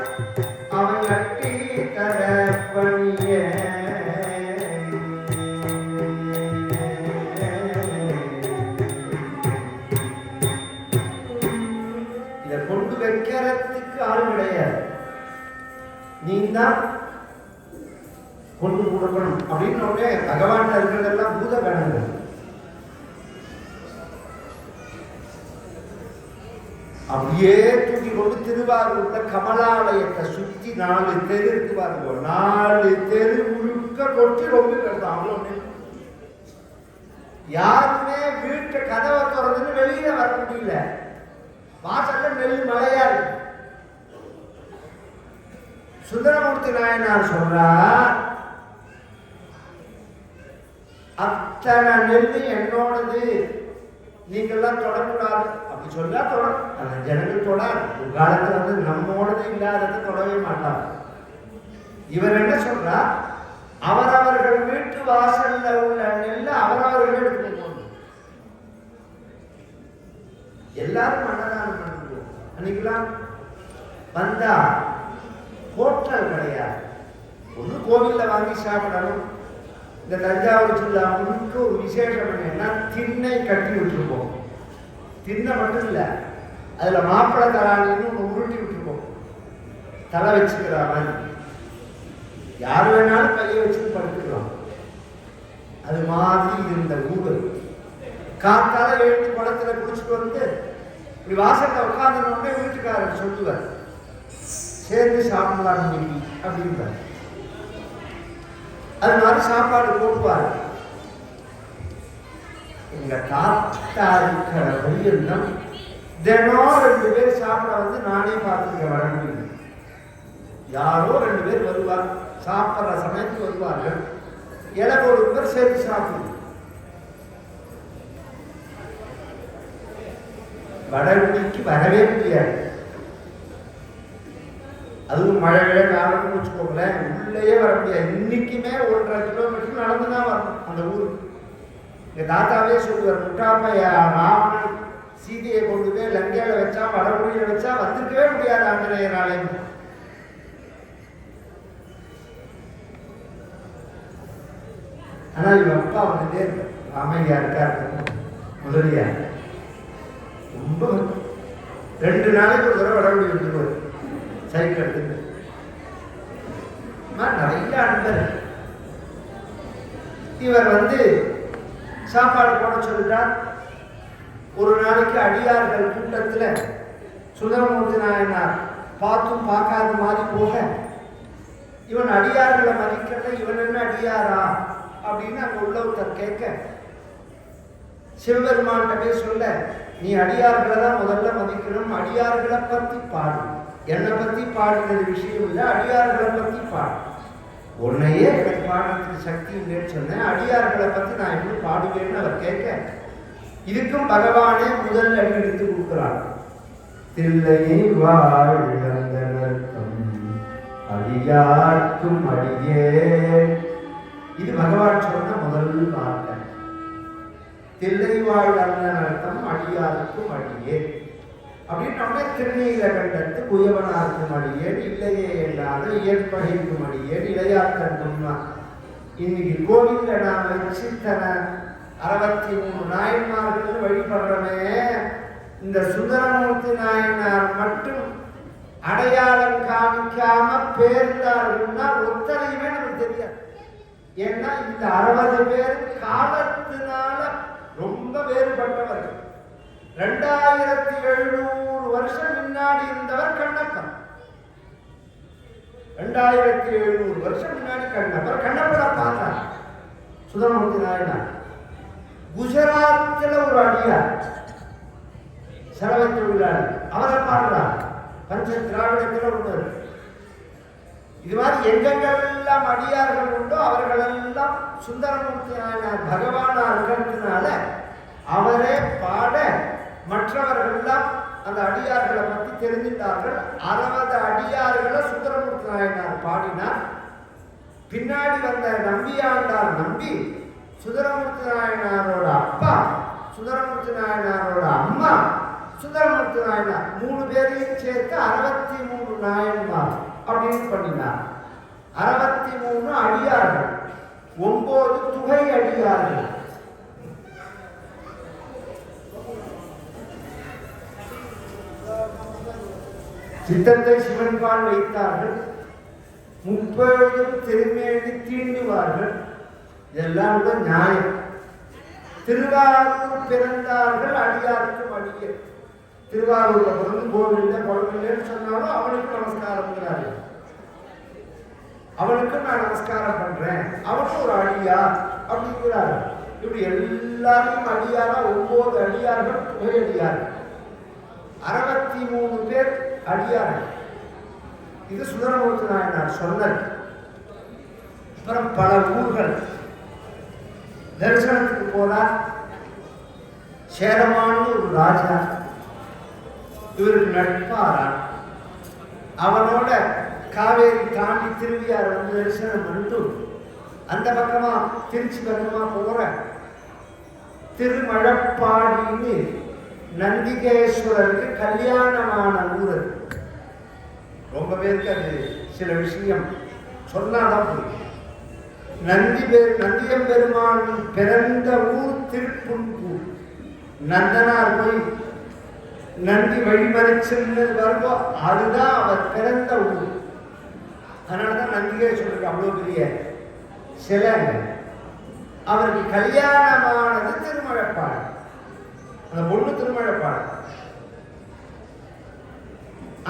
அவை கட்டி தர பணியே. இதை கொண்டு வைக்கிறதுக்கு ஆள் கிடையாது, நீ தான் கொண்டு கொடுக்கணும் அப்படின்னு உடனே பகவான் இருக்கிறதெல்லாம் பூத கணங்கள். அப்படியே தூக்கி கொண்டு திருவாரூர்ல கமலாலயத்தை சுத்தி 4 தெரு இருக்கு பாருங்க, 4 தெரு முழுக்க கொட்டி ரொம்ப கிடத்தான். அவ்வளோ யாருமே வீட்டு கதவை திறந்துன்னு வெளியில வர முடியல, வாசல்ல நெல் மழையா இருக்கு. சுந்தரமூர்த்தி நாயனார் சொல்றார், அத்தனை நெல் என்னோடது, நீங்கள்லாம் தொடக்கூடாது. அப்படி சொல்லா தொடரும், அந்த ஜனங்கள் தொடாது. ஒரு காலத்துல வந்து நம்மோடது இல்லாததை தொடவே மாட்டார். இவர் என்ன சொல்றார், அவரவர்கள் வீட்டு வாசல்ல உள்ள நெல்லை அவரவர்கள் எடுத்துக்கணும். எல்லாரும் அன்னதானம் பண்ணுவோம். அன்னைக்கெல்லாம் வந்தா ஹோட்டல் கிடையாது, ஒன்று கோவில்ல வாங்கி சாப்பிடணும். இந்த தஞ்சாவூர் ஜில்லா முழுக்க ஒரு விசேஷம் என்னன்னா திண்ணை கட்டி விட்டுருப்போம். திண்ணை மட்டும் இல்லை, அதுல மாப்பிள்ளை தராணின்னு ஒன்று உருட்டி விட்டுருப்போம், தலை வச்சுக்கிற மாதிரி. யார் வேணாலும் கையை வச்சு படுத்துக்கலாம். அது மாதிரி இருந்த ஊர். காத்தால எழுந்து குளத்துல குளிச்சுட்டு வந்து இப்படி வாசல்ல உட்கார்ந்து வீட்டுக்காரர் சொல்லுவார், சேர்ந்து சாப்பிடலாம் இன்னைக்கு அப்படின்றார். அது மாதிரி சாப்பாடு போடுவார். எங்க தாத்தா இருக்கிற வழியெல்லாம் தினம் 2 பேர் சாப்பிட வந்து நானே பார்த்துக்க வர முடியும். யாரோ 2 பேர் வருவார், சாப்பிட்ற சமயத்துக்கு வருவார்கள். இலை ஒரு சேர்த்து சாப்பிடுவோம். வடகுடிக்கு வரவே முடியாது. அதுவும் மழை காலம்னு வச்சுக்கோங்களேன், உள்ளேயே வர முடியாது. இன்னைக்குமே 1.5 கிலோமீட்டர் நடந்துதான் வரணும் அந்த ஊருக்கு. எங்க தாத்தாவே சொல்லுவார், முட்டாப்பையா ராவணன் சீதையை கொண்டு போய் லங்கையில வச்சா வடகுடியில வச்சா வந்துருக்கவே முடியாது ஆஞ்சநேயராலே. ஆனா இவ அப்பா வந்துட்டே ராமையா இருக்காரு, முதலியார். ரொம்ப 2 நாளைக்கு ஒரு தடவை வடகுடி வந்துருவார் சைக்கிள் எடுத்துட்டு. நிறைய அன்பர். இவர் வந்து சாப்பாடு போட சொல்லிட்டார். ஒரு நாளைக்கு அடியார்கள் கூட்டத்தில் சுந்தரமூர்த்தி நாயனார் பார்த்தும் பார்க்காத மாதிரி போக, இவன் அடியார்களை மதிக்கிறத இவன் என்ன அடியாரா அப்படின்னு அங்கே உள்ளவர்த்தர் கேட்க, சிவபெருமான்கிட்ட போய் சொல்ல, நீ அடியார்களை தான் முதல்ல மதிக்கணும், அடியார்களை பற்றி பாடு, என்னை பற்றி பாடுறது விஷயம் இல்லை, அடியார்களை பற்றி பாடு. உன்னையே எனக்கு பாடுறதுக்கு சக்தி இல்லைன்னு சொன்னேன், அடியார்களை பற்றி நான் எப்படி பாடுவேன்னு அவர் கேட்க, இதுக்கும் பகவானே முதல் அடி எடுத்து கொடுக்குறார். தில்லை வாழ்ந்தனர்க்கும் அடியார்க்கும் அடியே, இது பகவான் சொன்ன முதல் வார்த்தை. தில்லை வாழ்ந்தனர்க்கும் அடியாருக்கும் அடியே அப்படின்னு நம்ம திருநீல கண்டத்து குயவனாருக்கும் அடியேன், இல்லையே இல்லாத இயற்பகைக்கும் அடியேன், இளையாத்தன்மா. இன்னைக்கு கோவிலில் நாம் வச்சு தன 63 நாயன்மார்கள் வழிபடுறமே, இந்த சுந்தரமூர்த்தி நாயனார் மட்டும் அடையாளம் காமிக்காம பேர்ந்தார்கள்னா ஒத்தனையுமே நமக்கு தெரியாது. ஏன்னா இந்த 60 பேர் காலத்தினால ரொம்ப வேறுபட்டவர்கள். 2700 வருஷம் முன்னாடி இருந்தவர் கண்ணப்பன். 2700 வருஷம் முன்னாடி கண்ணப்பனை பார்த்தார் சுந்தரமூர்த்தி நாயனார். குஜராத்தில் ஒரு அடியார் சலவை தொழிலாளி, அவரை பாடுறார். பஞ்ச திராவிடத்தில் ஒன்று. இது மாதிரி எங்கெங்கெல்லாம் அடியார்கள் உண்டோ அவர்களெல்லாம் சுந்தரமூர்த்தி நாயனார் பகவானா இருக்கிறதுனால அவரே பாட மற்றவர்கள்லாம் அந்த அடியார்களை பற்றி தெரிஞ்சிட்டார்கள். 60 அடியார்களை சுந்தரமூர்த்தி நாயனார் பாடினார். பின்னாடி வந்த நம்பியாண்டார் நம்பி சுந்தரமூர்த்தி நாயனாரோட அப்பா, சுந்தரமூர்த்தி நாயனாரோட அம்மா, சுந்தரமூர்த்தி நாயனார் 3 பேரையும் சேர்த்து 63 நாயன்மார் அப்படின்னு பண்ணினார். 63 அடியார்கள், 9 துகை அடியார்கள். சித்தத்தை சிவன்பால் வைத்தார்கள். 30 திருமேனி தீண்டுவார்கள். இதெல்லாம் கூட நியாயம். திருவாரூர் பிறந்தார்கள் அடியாருக்கும் அடியே. திருவாரூர்ல பிறந்து கோவில்ல குழந்தைன்னு சொன்னாலும் அவனுக்கு நமஸ்காரம், அவனுக்கு நான் நமஸ்காரம் பண்றேன், அவனுக்கு ஒரு அடியா அப்படிங்கிறாரு. இப்படி எல்லாரையும் அடியாரா 9 அடியார்கள் துணை அடியார்கள், 63 பேர் அடியார்கள். இது சுந்தரமூர்த்தி நாயனார் சொன்னது. அப்புறம் பல ஊர்கள் தரிசனத்துக்கு போனார். சேரமான்னு ஒரு ராஜா, இவருக்கு நட்பாரான். அவனோட காவேரி தாண்டி திருவியார் வந்து தரிசனம் பண்ணிட்டு அந்த பக்கமா திருச்சி பக்கமா போற திருமழப்பாடின்னு நந்திகேஸ்வரருக்கு கல்யாணமான ஊர். ரொம்ப பேருக்கு அது சில விஷயம் சொன்னாதான் புரியும். நந்தியம்பெருமான் பிறந்த ஊர் திருப்புன்பூர். நந்தனார் போய் நந்தி வழிமறைச்சுன்னு வரும்போ அதுதான் அவர் பிறந்த ஊர். அதனாலதான் நந்திகேஸ்வரருக்கு அவ்வளோ பெரிய சிலை. அவருக்கு கல்யாணமானது திருமழப்பாடு, அந்த பொண்ணு திருமழப்பாடு.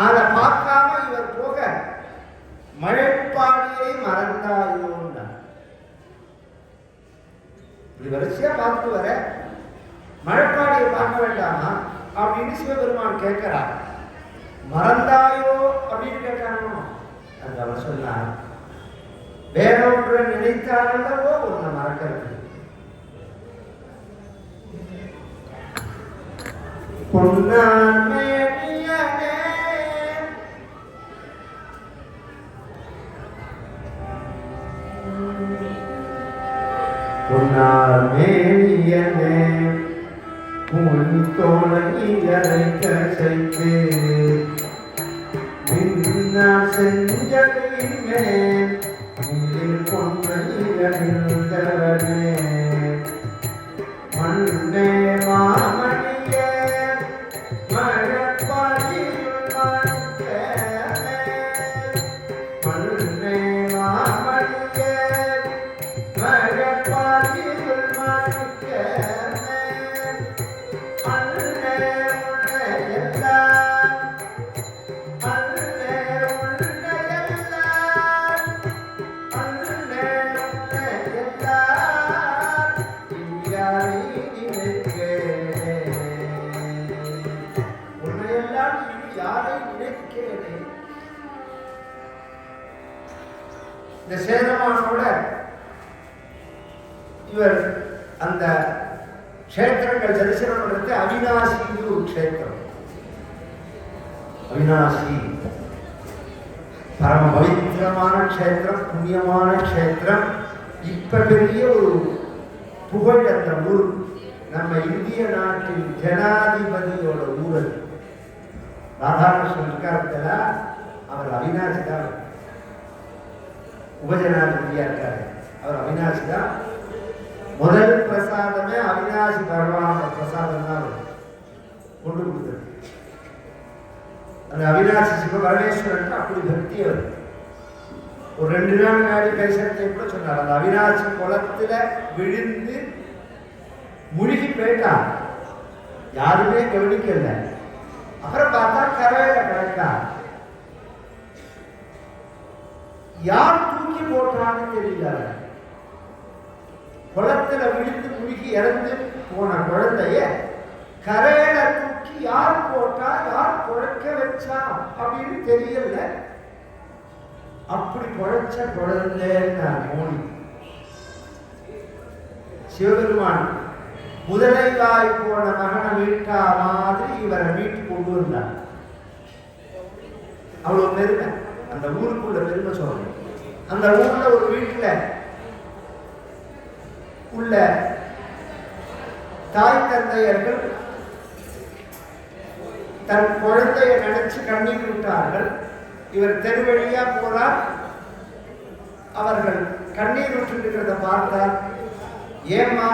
அதை பார்க்காம இவர் போக மழைப்பாடியை மறந்தாயோன்னார். இப்படி வரிசையா பார்த்துட்டு வர மழைப்பாடியை பார்க்க வேண்டாமா அப்படின்னு சிவபெருமான் கேட்கிறார். மறந்தாயோ அப்படின்னு கேட்கானோ? அது அவர் சொன்னார், வேற ஒன்றை நினைத்தாலோ ஒன்றை மறக்கிறது. பொன்னான் மேனியனே பொன்னார் மேனியனே உன் தோழனை கசைத்து பின்னால் செஞ்சலின் மேல் நீரில் பொன்னையனிந்தவனே மண்ணே மாமணியே மழப்பாடியுள் மணிக்கமே மண்ணே மாமணியே மழப்பாடியுள் மணிக்கமே நினைக்கேனே உன்னையெல்லாம் இனி யாரை நினைக்கேனே. இந்த சேரமானோட இவர் அந்த க்ஷேத்திரங்கள் தரிசனம் பண்ணுறது அவிநாசி ஒரு க்ஷேத்திரம். அவிநாசி பரம பவித்திரமான க்ஷேத்திரம், புண்ணியமான க்ஷேத்திரம். இப்ப பெரிய ஒரு புகழ் அந்த ஊர். நம்ம இந்திய நாட்டின் ஜனாதிபதியோட ஊர் ராதாகிருஷ்ணன் இருக்காருல, அவர் அவிநாசி தான் உபஜனாதிபதியா இருக்காரு. அவர் அவிநாசி தான். முதல் பிரசாதமே அவிநாசி பகவான பிரசாதம் தான் கொண்டு கொடுத்தது. அந்த அவிநாசி சிவ பரமேஸ்வரன் அப்படி பக்தி அவர். ஒரு 2 நாள் முன்னாடி பேசுறதை கூட சொன்னார். அந்த அவிநாசி குளத்துல விழுந்து முழுகி போயிட்டான், யாருமே கவனிக்கல. அப்புறம் பார்த்தா கரையில கிடக்கா. யார் தூக்கி போட்டான்னு தெரியல. குளத்துல விழுந்து முழுகி இறந்து போன குழந்தைய கரையில தூக்கி யார் போட்டா, யார் குழைக்க வச்சா அப்படின்னு தெரியல. அப்படி குழைச்ச குழந்தைன்னு மோனி சிவபெருமான் முதலைவாய் போன மகனை மீட்டா மாதிரி இவரை மீட்டு கொண்டு வந்தார். அவ்வளவு பெருமை அந்த ஊருக்குள்ள பெருமை சொல்றேன். அந்த ஊர்ல ஒரு வீட்டுல உள்ள தாய் தந்தையர்கள் தன் குழந்தைய நினைச்சு கண்ணீர் விட்டார்கள். இவர் தெருவழியா போறார். அவர்கள் கண்ணீர் விட்டுருக்கிறத பார்த்தார். ஏமா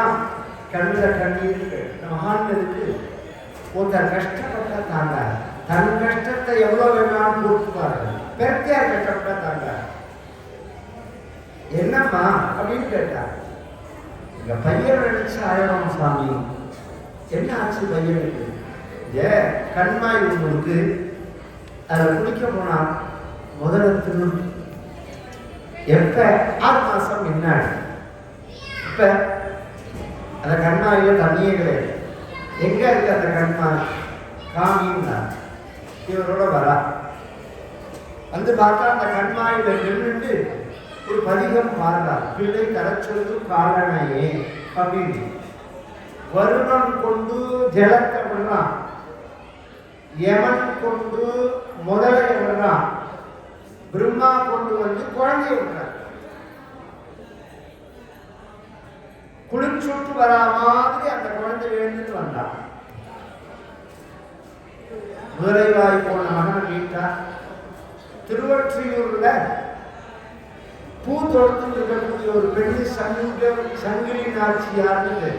கண்ணுல கண்ணீர்? மகான்களுக்கு ஒருத்தர் கஷ்டப்பட்டா தாங்க, தன் கஷ்டத்தை எவ்வளவு வேணாலும் பொறுத்துப்பார்கள். பெருத்தியார் கஷ்டப்பட்டா தாங்க. என்னம்மா அப்படின்னு கேட்டார். எங்க பையன் நினைச்சு அழகம் சாமி. என்ன ஆச்சு பையனுக்கு? கண்மாய் உங்களுக்கு அதில் குளிக்க போனா முதல்ல எப்ப 6 மாசம் என்ன இப்ப அந்த கண்மாயில தண்ணியே கிடையாது. எங்க இருக்கு அந்த கண்மாய்? காமின்னா இவரோட வரா வந்து பார்த்தா அந்த கண்மாயில நின்றுட்டு ஒரு பதிகம் பாடுறார். பிள்ளை தரச்சொல்லு காலனையே அப்படின்னு. வருணன் கொண்டு ஜலத்தை விடுறான், யமன் கொண்டு முதலை விடுறான், பிரம்மா கொண்டு வந்து குழந்தைய விடுறான். குளிச்சுட்டு வரா மாதிரி அந்த குழந்தை எழுந்துட்டு வந்தான். முதலைவாய் போன மகனை மீட்டா. திருவொற்றியூர்ல பூ தொடுத்து இருக்கக்கூடிய ஒரு பெண்ணு சங்கிலி நாச்சியார்னு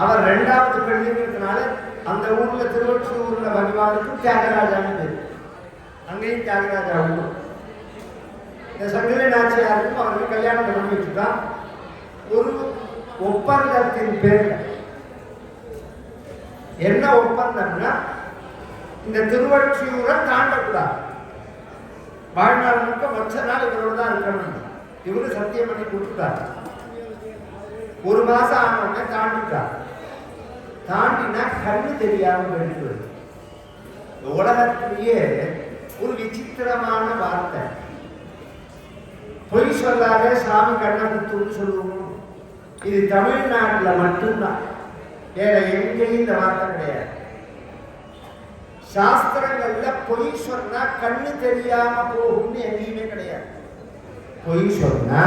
அவர் 2வது பெண்ணுங்கிறதுனால அந்த ஊர்ல திருவொற்றியூர்ல பகவானுக்கும் தியாகராஜான்னு பேரு. அங்கேயும் தியாகராஜா ஊர். இந்த சங்கிலி நாச்சியாருக்கும் அவருக்கு கல்யாணம் பண்ணி வச்சுதான் ஒரு ஒப்பந்தத்தின் பேர். என்ன ஒப்பந்தம்னா, இந்த திருவொற்றியூரை தாண்டக்கூடாது, வாழ்நாள் முழுக்க மற்ற நாள் இவரோட தான் இருக்கணும். இவரு சத்தியம் பண்ணி கொடுத்துட்டார். 1 மாசம் ஆனவுடனே தாண்டிட்டார். தாண்டினா கண்ணு தெரியாம போயிட்டு. உலகத்திலேயே ஒரு விசித்திரமான வார்த்தை. பொய் சொல்லாத சாமி கண்ணை குத்துன்னு சொல்லுவோம். இது தமிழ்நாட்டில் மட்டும்தான், வேற எங்கேயும் இந்த வார்த்தை கிடையாது. சாஸ்திரங்கள்ல பொய் சொன்னா கண்ணு தெரியாம போகும்னு எங்கேயுமே கிடையாது. பொய் சொன்னா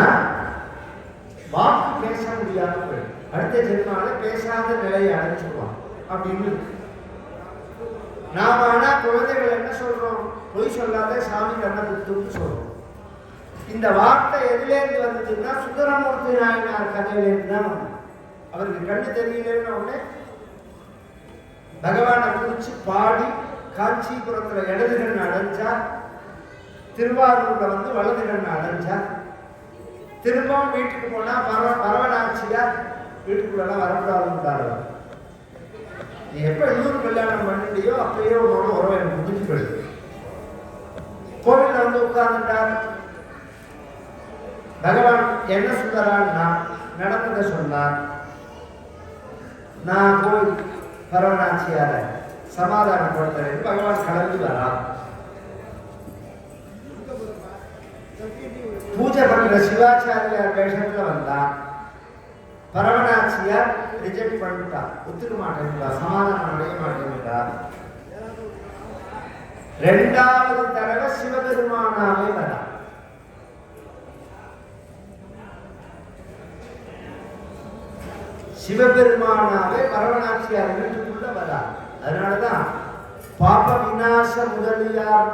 வாக்கு பேச முடியாம போயிடும், அடுத்த ஜென்மால பேசாத நிலையை அடைச்சிடுவான் அப்படின்னு. நாம ஆனா குழந்தைகள் என்ன சொல்றோம்? பொய் சொல்லாத சாமி கண்ணை குத்துன்னு சொல்றோம். இந்த வார்த்தை எதுலேருந்து வந்ததுன்னா சுந்தரமூர்த்தி நாயனார் கதையிலேருந்து தான் வந்தது. அவருக்கு கண்ணு தெரியலன்னு உடனே பகவானை குறிச்சு பாடி காஞ்சிபுரத்துல இடது கண்ணு அடைஞ்சார், திருவாரூர்ல வந்து வலது கண்ணு அடைஞ்சார். திரும்பவும் வீட்டுக்கு போனா பரவனாட்சியார் வீட்டுக்குள்ளெல்லாம் வரக்கூடாதுன்னு. நீ எப்ப இன்னொரு கல்யாணம் பண்ணிட்டியோ அப்பயே உன்னோட உறவை எனக்கு முடிஞ்சு போயிடுது. கோவில்ல வந்து உட்கார்ந்துட்டார். பகவான் என்ன சொல்றான்னா, நடந்ததை சொன்னார். நான் போய் பரவனாச்சியார சமாதானப்படுத்துறேன். பகவான் கிளம்பி வரான். பூஜை பண்ற சிவாச்சாரியார் வேஷத்துல வந்தான். பரவனாச்சியார் ரிஜெக்ட் பண்ணிட்டா, ஒத்துக்க மாட்டேங்கிறா, சமாதானம் அடைய மாட்டேங்கிறா. இரண்டாவது தடவை சிவபெருமானாவே வரா. சிவபெருமானாவே பரவனாச்சியார் வீட்டுக்குள்ள வரா. அதனாலதான் பாப விநாச முதலியார்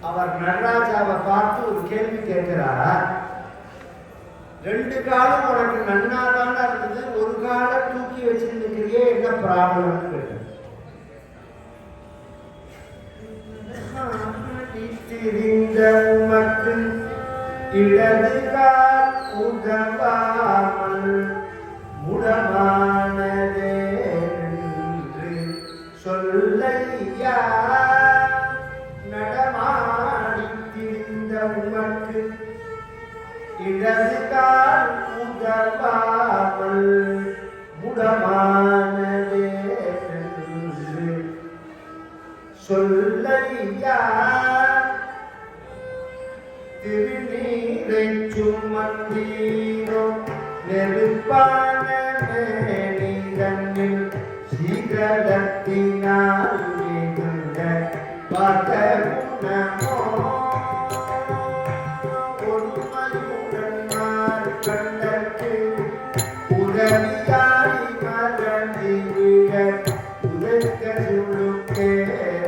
அவர் நடராஜாவை பார்த்து ஒரு கேள்வி கேட்கிறார். 2 காலம் உனக்கு நன்னாதான இருந்தது, ஒரு கால தூக்கி வச்சிருக்கிறியே, என்ன ப்ராப்ளம் கேட்டார். உமக்கு இடது கால் உதவாமல் முடமானதே என்று சொல்லையா. நடமாடி திரிந்த உமக்கு இடது கால் உதவாமல் முடமானதே என்று சொல்லையா. திருநீரை சுமந்தீரோ நெருப்பான மேனிதனில் சீதளத்தினால் மிகுந்த பதகுணமோ. ஒருமையுடன் மார்க்கண்டற்கு உதவியாய் மறந்து விட உதற்க சுழுக்கேறியுள்ள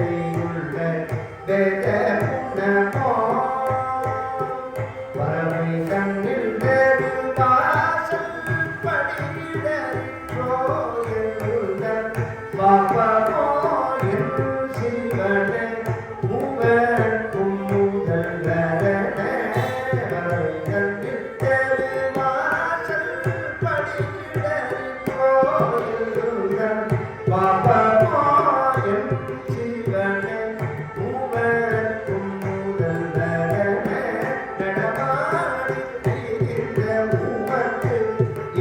வேதகுணமோ. பறவை கண்ணில் வேறு வாசல் படிவிடோ என்ற பாப்பமோ என் சிவன மூவர்க்கும் முதல்வரன. பறவை கண்ணில் வேறு வாசல் படிவிடோ என்ற பாப்பமோ என் சிவன மூவர்க்கும் முதல்வரன. நடமாடி திரிந்த உமக்கு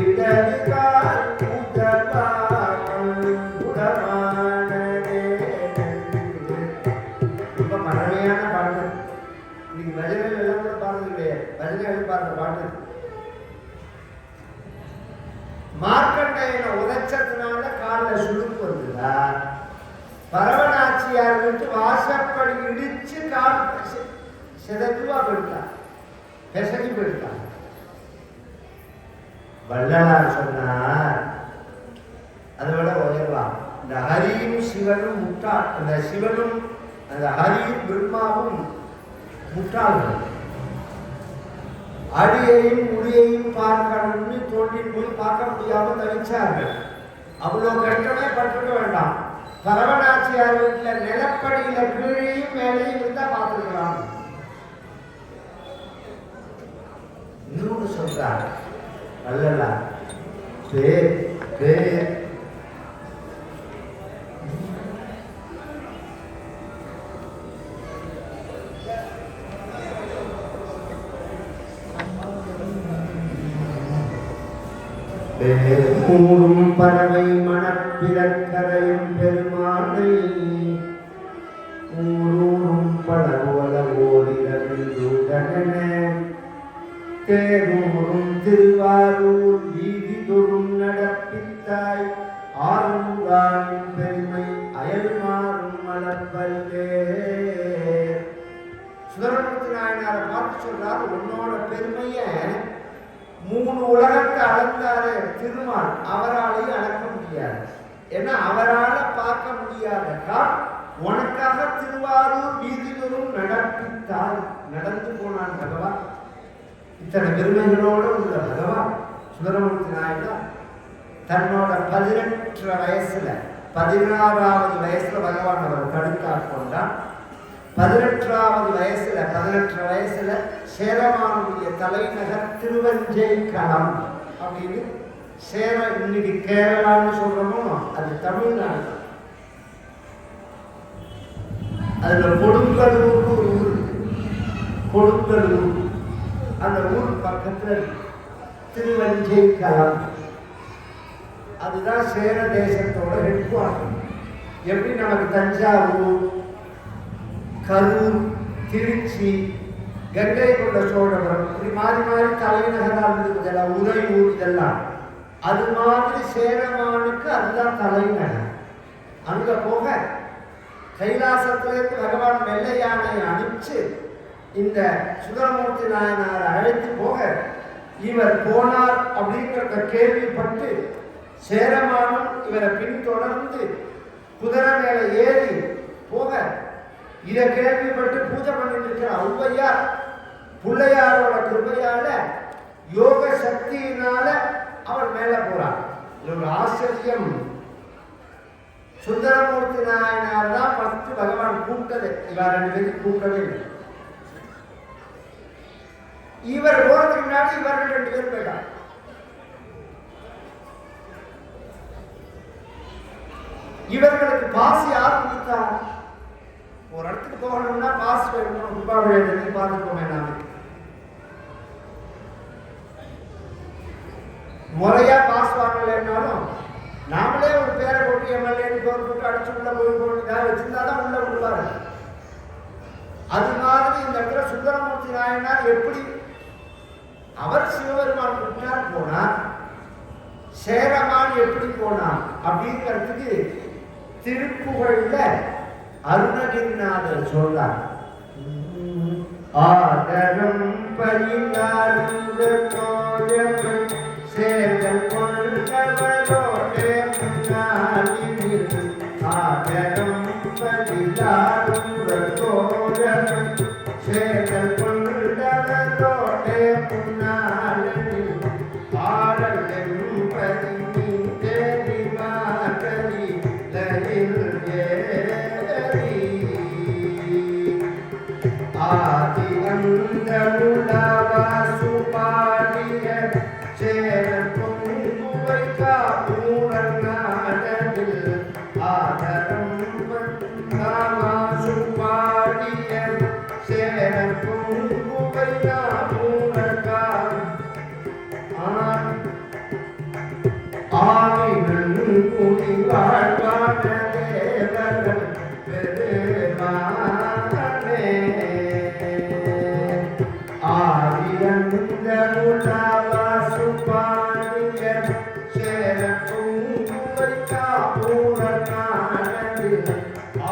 இடது கால் உதவாமல் முடமானதே என்று. ரொம்ப பழமையான பாட்டு. இன்னைக்கு பஜனைகள் எல்லாம் கூட பாடுறது கிடையாது. பஜனைகள் பாடுற பாட்டு. மார்க்கண்டையனை உதைச்சதுனால காலில் சுழுக்கு வந்ததா. பரவனாச்சியார் விட்டு வாசப்படி இடிச்சு கால் சிதத்துவா போயிட்டான், பெசகி போயிட்டான். வள்ளலார் சொன்னார், அதை விட உயர்வான். இந்த ஹரியும் சிவனும் முட்டாள். அந்த சிவனும் அந்த ஹரியும் பிரம்மாவும் முட்டாள்கள். அடியையும் முடியையும் பார்க்கணும்னு தோண்டி போய் பார்க்க முடியாம தவிச்சார்கள். அவ்வளோ கஷ்டமே பட்டுக்க வேண்டாம். பரவனாச்சியார் வீட்டில் நிலப்படியில கீழையும் மேலையும் இருந்தா பார்த்துக்கலாம். இன்னொன்று சொல்றார் வள்ளலார், கூடும் பறவை மணப்பிறக்கரையும் பெருமானை ஊரூரும் படகோல ஓரிரவில் தூதன தேரூரும் திருவாரூர் வீதி தொழும் நடப்பித்தாய் ஆரூரானின் பெருமை அயல் மாறும் மலர்வல்லே. சுந்தரமூர்த்தி நாயனாரை பார்த்து சொல்றார், உன்னோட பெருமைய 3 உலகத்தை அளந்தாரு திருமால், அவராலையும் அளக்க முடியாது. ஏன்னா அவரால பார்க்க முடியாதா உனக்காக திருவாரூர் வீதிகளும் நடப்பித்தால் நடந்து போனான் பகவான். இத்தனை பெருமைகளோடு உள்ள பகவான் சுந்தரமூர்த்தி நாயனார் தன்னோட 18 வயசுல 16வது வயசுல பகவான் அவர் தடுத்தாற் கொண்டான். 18வது வயசுல சேரமானுடைய தலைநகர் திருவஞ்சைக்களம் அப்படின்னு சேர, இன்னைக்கு கேரளான்னு சொல்றோமோ அது தமிழ்நாடு. அதுல கொடுங்கலூர் ஒரு ஊர், கொடுங்கலூர் அந்த ஊர் பக்கத்துல திருவஞ்சை களம். அதுதான் சேர தேசத்தோட ஹெட் குவார்டர். எப்படி நமக்கு தஞ்சாவூர், கரூர், திருச்சி, கங்கை கொண்ட சோழபுரம் இப்படி மாறி மாறி தலைநகராக இருந்தது, உறையூர் இதெல்லாம். அது மாதிரி சேரமானுக்கு அதுதான் தலைநகர். அங்க போக கைலாசத்திலிருந்து பகவான் வெள்ளை யானை அனுப்பிச்சு இந்த சுந்தரமூர்த்தி நாயனார் அழைத்து போக இவர் போனார் அப்படிங்கிறத கேள்விப்பட்டு சேரமானும் இவரை பின்தொடர்ந்து குதிரை மேல ஏறி போக இதை கேள்விப்பட்டு பூஜை பண்ணிட்டு இருக்கிற ஔவையார் பிள்ளையாரோட கிருபையால யோக சக்தியினால அவர் மேல போறார். இது ஒரு ஆச்சரியம். சுந்தரமூர்த்தி நாயனார் தான் ஃபர்ஸ்ட் பகவான் கூப்பிட்டது, இவர் 2 பேரும் கூப்பிடவே இல்லை. இவர் போறதுக்கு முன்னாடி இவர்கள் 2 பேரும் போயிட்டார். இவர்களுக்கு பாஸ் யார் கொடுத்தா? ஒரு இடத்துக்கு போகணும்னா பாஸ் வேணும். கும்பாபிஷேகத்துக்கு பார்த்துக்கோமே, நாம முறையா பாஸ் வாங்கலைன்னாலும் நாமளே ஒரு பேரை போட்டு எம்எல்ஏன்னு பேர் போட்டு அடிச்சு உள்ள போய் வச்சிருந்தாதான் உள்ள விடுவாரு. அது மாதிரி இந்த இடத்துல சுந்தரமூர்த்தி நாயனார் எப்படி அவர் சிவபெருமான் கூப்பிட்டார் போனார், சேரமான் எப்படி போனார் அப்படிங்கிறதுக்கு திருப்புகழ்ல அருணகிரிநாதர் சொல்றார். ஆதரம் பயிலாருங்க தோழமை சேதம் கொண்டவரோடே முன்னாளில் ஆதரம் பயிலாருங்க தோழமை சேதம் கொண்டவரோடே முன்னாளில் ஆடலும் பரிமி தேவி மாதரி லயில் ஆதி அந்தமுலவா சுபாலிய சேரன் பொங்குவை காபூரநாடவில் ஆதரம் வந்தாவா சுபாலிய சேரன் பொங்குவை காபூரகா ஆவினன் குடி வாழ்வான தேவர்கள் பெருமானே ஆதியந்தமுலவா சுபாலிய சேரன் பொங்குவை காபூரநாடவில்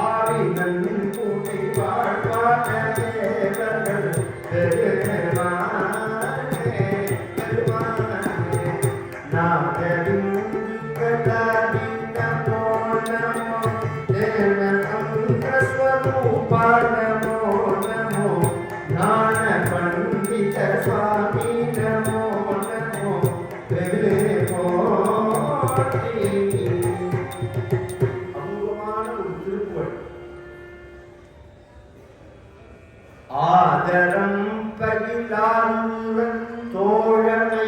ஆவினன் குடி வாழ்வான தேவர்கள் பெருமானே பெருமானே நாம் ஆதரம் பகிலாருடன் தோழமை.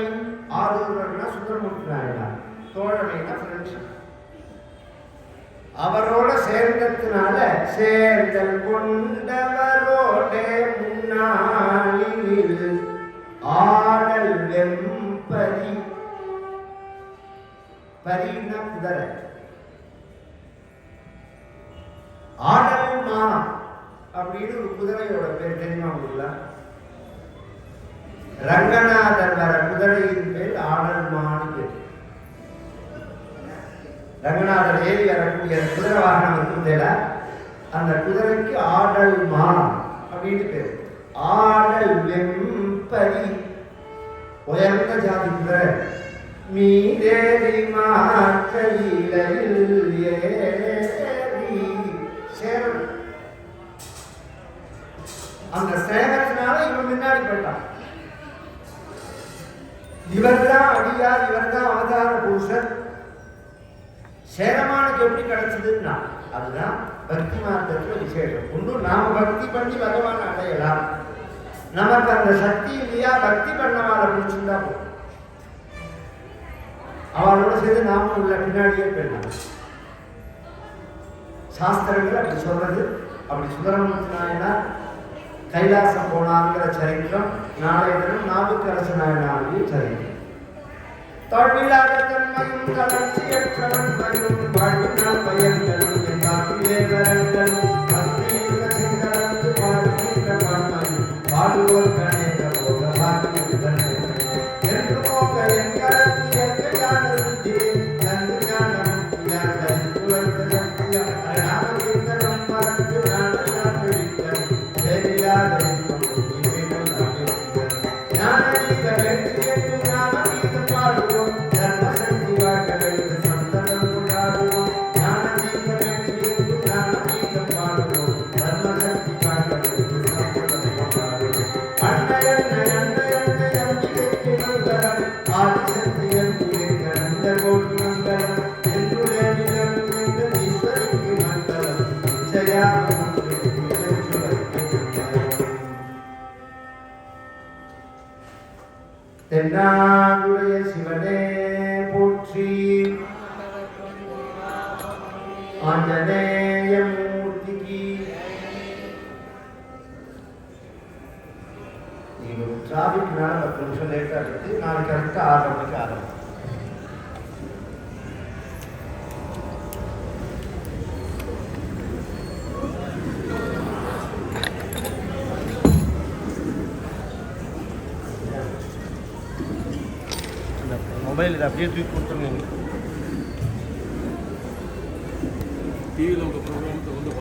ஆரூரன்னா சுந்தரமூர்த்தி நாயனார், தோழமைனா ஃப்ரெண்ட்ஷிப். அவரோட சேர்ந்ததுனால சேர்ந்தல் கொண்டவரோட முன்னாளில் ஆடல் வெம்பரி. பரினா குதிரை, ஆடல் மானம் அப்படின்னு ஒரு குதிரையோட பேர் தெரியுமா உங்களுக்கு? ரங்கநாதர் வர குதிரையின் பேர் ஆடல் மானு. ரங்கநாதர் ஏறி வரக்கூடிய குதிரை வாகனம் இருக்குதுல, அந்த குதிரைக்கு ஆடல் மானம் அப்படின்னு பேர். ஆடல் வெம்பரி உயர்ந்த ஜாதி குதிரை. மீதேறி மாற்றையில் ஏறி சேரன். அந்த சேகத்தினால இவன் முன்னாடி போயிட்டான். இவர்தான் அடியார், இவர்தான் அவதார புருஷன். சேரமானுக்கு எப்படி கிடைச்சதுன்னா அதுதான் பக்தி மார்க்கத்துல விசேஷம். ஒன்றும் நாம பக்தி பண்ணி பகவான் அடையலாம். நமக்கு அந்த சக்தி இல்லையா, பக்தி பண்ணவாளை பிடிச்சிருந்தா போதும். அவளோட சேர்ந்து நாம உள்ள பின்னாடியே போயிடலாம். சாஸ்திரங்கள் அப்படி சொல்றது. அப்படி சுந்தரமூர்த்தி நாயனார் கைலாசம் போனாங்கிற சரித்திரம் நாளைய தினம் நாவுக்கரசு நாயனாருடைய சரித்திரம். தொழிலாள தன்மையும் தளர்ச்சியற்றவன்மையும் வாழ்வினால் பயன்களும் என் காட்டிலே வரங்களும் பக்தியுள்ள சிந்தனத்து வாழ்கின்ற பன்மையும் பாடுவோர் கணேக போக பாடுகின்ற என்று போக என் கரத்தி ஞான சித்தி நன்கு ஞான முக்தியான் தரித்து வைத்த சக்தியான் அரணாமகிந்தனம் மறந்து நாடெல்லாம் பிடித்தன் வேறில்லாத இன்பம் புத்திமைகள் நம்பிக்கை ஞானநீத வெற்றி என்று ஞானநீதம் பாடுவோம் தர்மசக்தி வாழ்க வைத்து சந்தனம் கொண்டாடுவோம் ஞானநீத வெற்றி என்று ஞானநீதம் பாடுவோம் தர்மசக்தி வாழ்க வைத்து சந்தனம் கொண்டாடுவோம் அன்னையன்னையன்னையன்னையன்னையன்னைக்கு மங்களம் ஆதிசக்தி அன்பிற்கு அந்த கோடி மங்களம் என்றுடைய நிலம் என்ற ஈஸ்வரிக்கு மங்களம் நிச்சயாக தென்னாடுடைய சிவனே போற்றி ஆஞ்சநேய மூர்த்திக்கு நீங்க டிராபிக்னால 10 நிமிஷம் லேட்டா இருக்கு நாளைக்கு கரெக்டா 6 மணிக்கு ஆரம்பிக்கும் மொபைல் இதை அப்படியே தூக்கி கொடுத்துருங்க டிவியில்